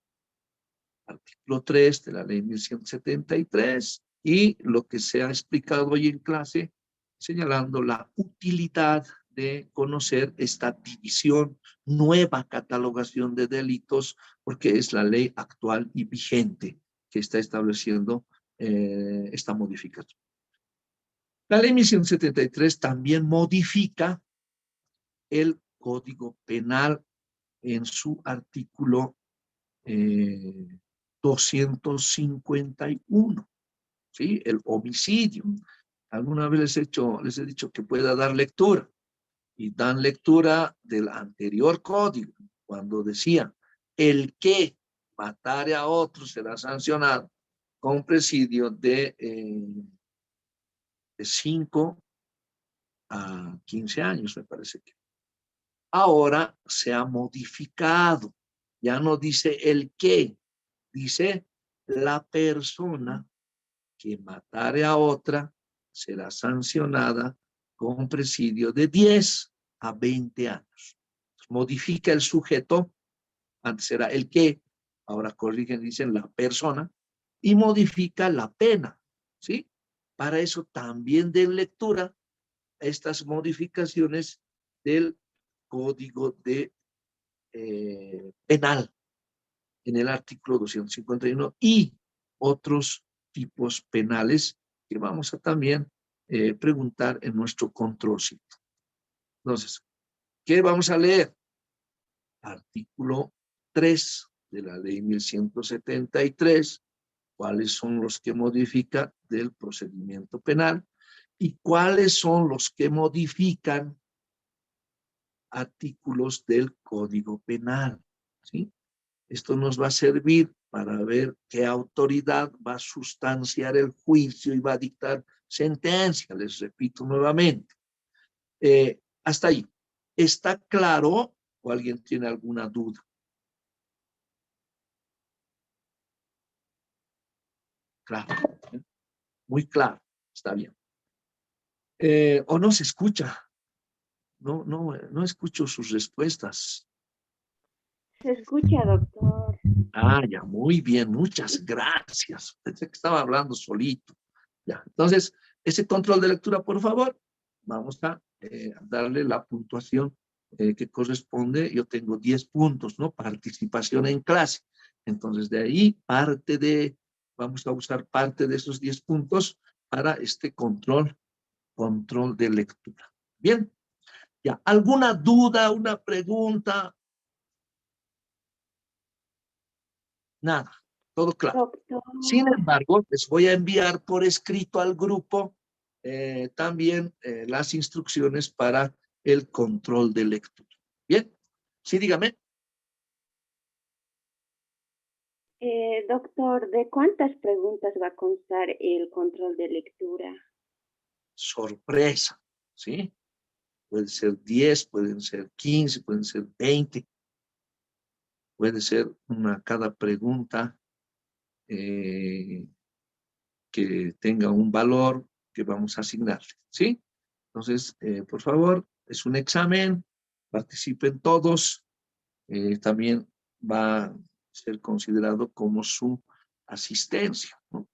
3 de la ley 1173 y lo que se ha explicado hoy en clase, señalando la utilidad de conocer esta división, nueva catalogación de delitos, porque es la ley actual y vigente que está estableciendo esta modificación. La ley 1173 también modifica el Código Penal en su artículo 251, ¿sí? El homicidio. Alguna vez les he dicho que pueda dar lectura y dan lectura del anterior código cuando decía el que matare a otro será sancionado con presidio de 5 a 15 años, me parece que. Ahora se ha modificado, ya no dice el que, dice la persona que matare a otra será sancionada con presidio de 10 a 20 años. Modifica el sujeto, antes era el que, ahora corrigen, dicen la persona, y modifica la pena, ¿sí? Para eso también den lectura a estas modificaciones del Código de Penal en el artículo 251 y otros tipos penales que vamos a también preguntar en nuestro controlcito. Entonces, ¿qué vamos a leer? Artículo 3 de la ley 1173, cuáles son los que modifican del procedimiento penal y cuáles son los que modifican artículos del Código Penal, ¿sí? Esto nos va a servir para ver qué autoridad va a sustanciar el juicio y va a dictar sentencia, les repito nuevamente. Hasta ahí. ¿Está claro o alguien tiene alguna duda? Claro, muy claro, está bien. ¿O no se escucha? No escucho sus respuestas. Se escucha, doctor. Ah, ya, muy bien, muchas gracias. Pensé que estaba hablando solito. Ya, entonces, ese control de lectura, por favor, vamos a darle la puntuación que corresponde. Yo tengo 10 puntos, ¿no? Participación en clase. Entonces, de ahí, vamos a usar parte de esos 10 puntos para este control de lectura. Bien, ya, ¿alguna duda, una pregunta? Nada, todo claro. Doctor, Sin embargo, les voy a enviar por escrito al grupo también las instrucciones para el control de lectura. Bien, sí, dígame. doctor, ¿de cuántas preguntas va a constar el control de lectura? Sorpresa, ¿sí? Pueden ser 10, pueden ser 15, pueden ser 20. Puede ser cada pregunta que tenga un valor que vamos a asignarle, ¿sí? Entonces, por favor, es un examen, participen todos, también va a ser considerado como su asistencia, ¿no?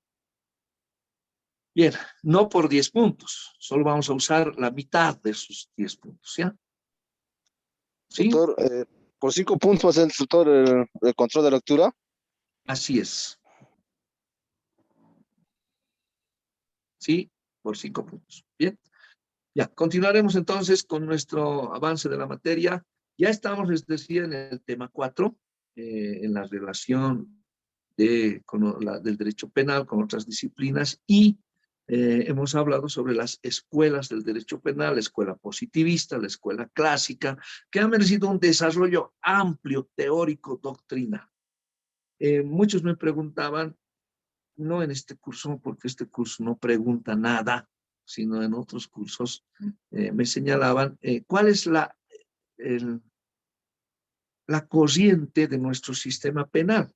Bien, no por 10 puntos, solo vamos a usar la mitad de esos 10 puntos, ¿ya? ¿Sí? Doctor, por 5 puntos va a ser el tutor el control de lectura. Así es. ¿Sí? Por 5 puntos. Bien. Ya, continuaremos entonces con nuestro avance de la materia. Ya estamos, les decía, en el tema 4, en la relación del derecho penal con otras disciplinas y hemos hablado sobre las escuelas del derecho penal, la escuela positivista, la escuela clásica, que ha merecido un desarrollo amplio, teórico, doctrinal. Muchos me preguntaban, no en este curso, porque este curso no pregunta nada, sino en otros cursos, me señalaban cuál es la corriente de nuestro sistema penal.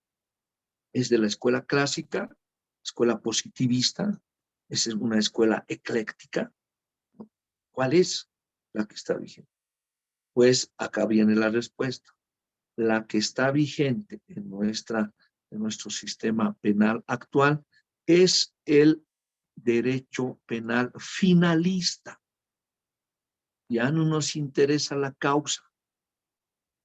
¿Es de la escuela clásica, escuela positivista? ¿Es una escuela ecléctica? ¿Cuál es la que está vigente? Pues acá viene la respuesta. La que está vigente en nuestro sistema penal actual es el derecho penal finalista. Ya no nos interesa la causa,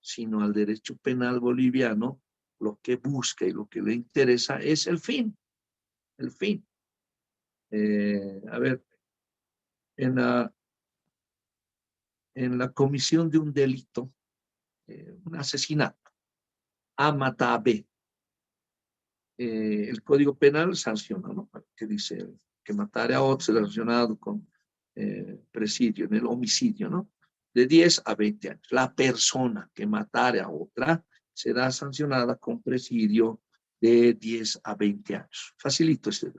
sino al derecho penal boliviano lo que busca y lo que le interesa es el fin, el fin. A ver, en la comisión de un delito, un asesinato, A mata a B, el Código Penal sanciona, ¿no? Que dice que matare a otro será sancionado con presidio, en el homicidio, ¿no? De 10 a 20 años. La persona que matare a otra será sancionada con presidio de 10 a 20 años. Facilito este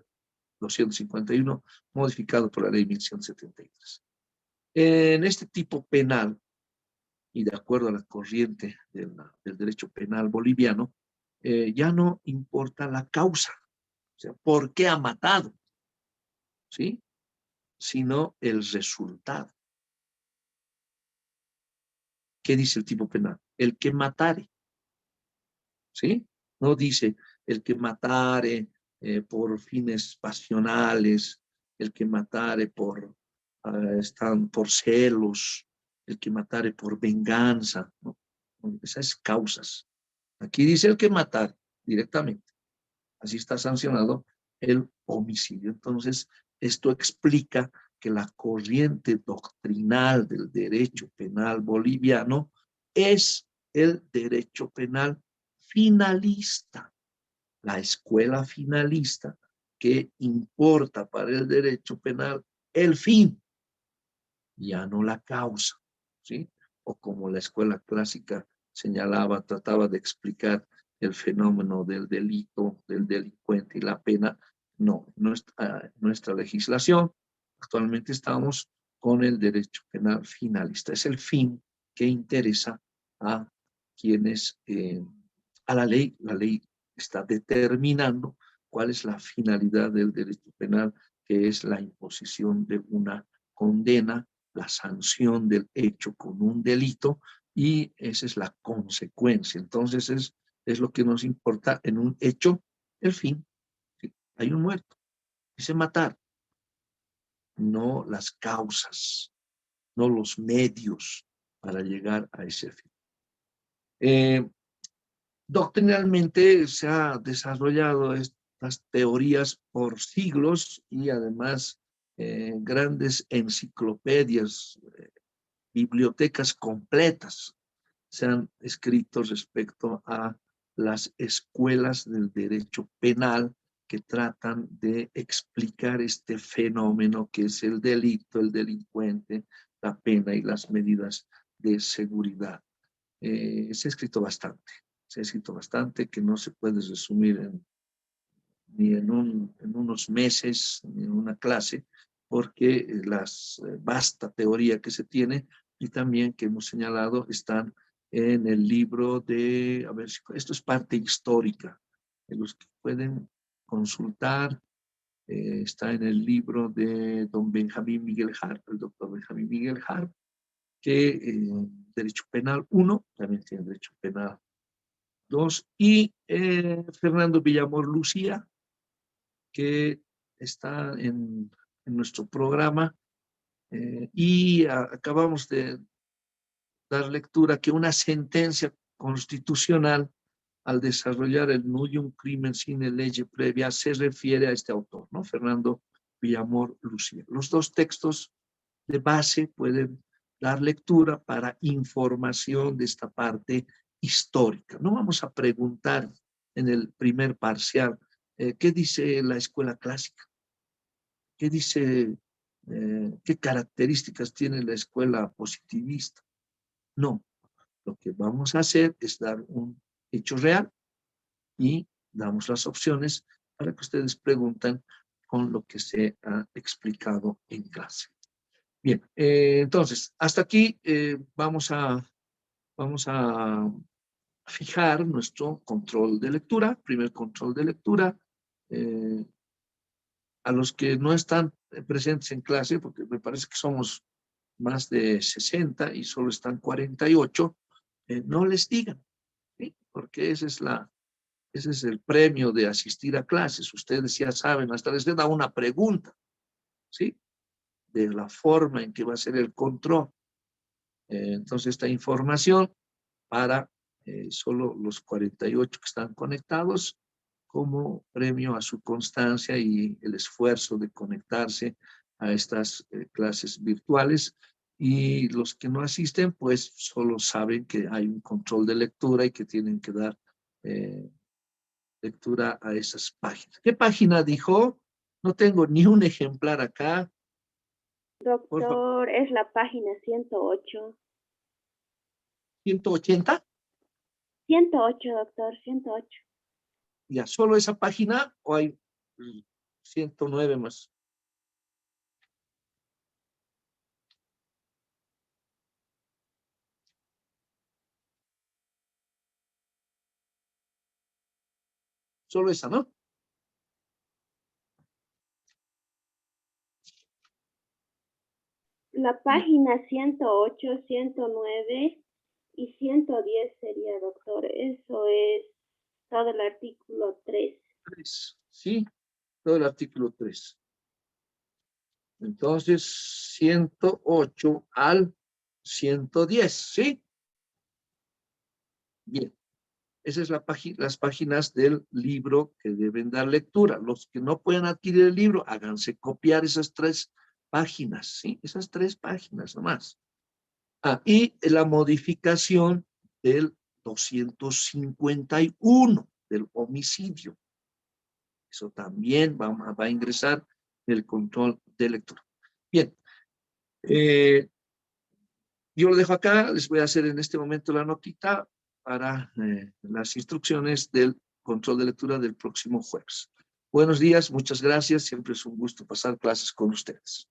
251, modificado por la ley 1173. En este tipo penal, y de acuerdo a la corriente del derecho penal boliviano, ya no importa la causa, o sea, ¿por qué ha matado? ¿Sí? Sino el resultado. ¿Qué dice el tipo penal? El que matare. ¿Sí? No dice el que matare por fines pasionales, el que matare por celos, el que matare por venganza, ¿no? Esas causas. Aquí dice el que matar directamente. Así está sancionado el homicidio. Entonces, esto explica que la corriente doctrinal del derecho penal boliviano es el derecho penal finalista. la escuela finalista, que importa para el derecho penal el fin, ya no la causa, ¿sí? O como la escuela clásica señalaba, trataba de explicar el fenómeno del delito, del delincuente y la pena. No, nuestra legislación, actualmente estamos con el derecho penal finalista. Es el fin que interesa a quienes, a la ley está determinando cuál es la finalidad del derecho penal, que es la imposición de una condena, la sanción del hecho con un delito, y esa es la consecuencia. Entonces es lo que nos importa en un hecho, el fin. ¿Sí? Hay un muerto, dice matar, no las causas, no los medios para llegar a ese fin. Doctrinalmente se ha desarrollado estas teorías por siglos y además grandes enciclopedias, bibliotecas completas se han escrito respecto a las escuelas del derecho penal que tratan de explicar este fenómeno que es el delito, el delincuente, la pena y las medidas de seguridad. Se ha escrito bastante, que no se puede resumir ni en unos meses, ni en una clase, porque la vasta teoría que se tiene y también que hemos señalado están en el libro de, a ver, esto es parte histórica, de los que pueden consultar, está en el libro de don Benjamín Miguel Harp, el doctor Benjamín Miguel Harp, que Derecho Penal 1, también tiene Derecho Penal 2, y Fernando Villamor Lucía, que está en nuestro programa, y acabamos de dar lectura que una sentencia constitucional al desarrollar el nullum crimen sine lege previa se refiere a este autor, ¿no? Fernando Villamor Lucía. Los dos textos de base pueden dar lectura para información de esta parte histórica. No vamos a preguntar en el primer parcial qué dice la escuela clásica, qué dice, qué características tiene la escuela positivista. No, lo que vamos a hacer es dar un hecho real y damos las opciones para que ustedes pregunten con lo que se ha explicado en clase. Bien, entonces, hasta aquí vamos a fijar nuestro control de lectura, primer control de lectura. A los que no están presentes en clase, porque me parece que somos más de 60 y solo están 48, no les digan, ¿sí? Porque ese es el premio de asistir a clases. Ustedes ya saben, hasta les da una pregunta, ¿sí? De la forma en que va a ser el control. Entonces, esta información para solo los 48 que están conectados, como premio a su constancia y el esfuerzo de conectarse a estas clases virtuales. Y los que no asisten, pues solo saben que hay un control de lectura y que tienen que dar lectura a esas páginas. ¿Qué página dijo? No tengo ni un ejemplar acá. Doctor, es la página 108. ¿180? 108, doctor, 108. Ya, ¿solo esa página o hay 109 más? Solo esa, ¿no? La página 108, 109 y 110 sería, doctor. Eso es todo el artículo 3. 3, ¿sí? Todo el artículo 3. Entonces, 108 al 110, ¿sí? Bien. Esas son las páginas del libro que deben dar lectura. Los que no puedan adquirir el libro, háganse copiar esas 3 páginas, ¿sí? Esas 3 páginas nomás. Y la modificación del 251 del homicidio. Eso también va a ingresar el control de lectura. Bien. Yo lo dejo acá. Les voy a hacer en este momento la notita para las instrucciones del control de lectura del próximo jueves. Buenos días, muchas gracias. Siempre es un gusto pasar clases con ustedes.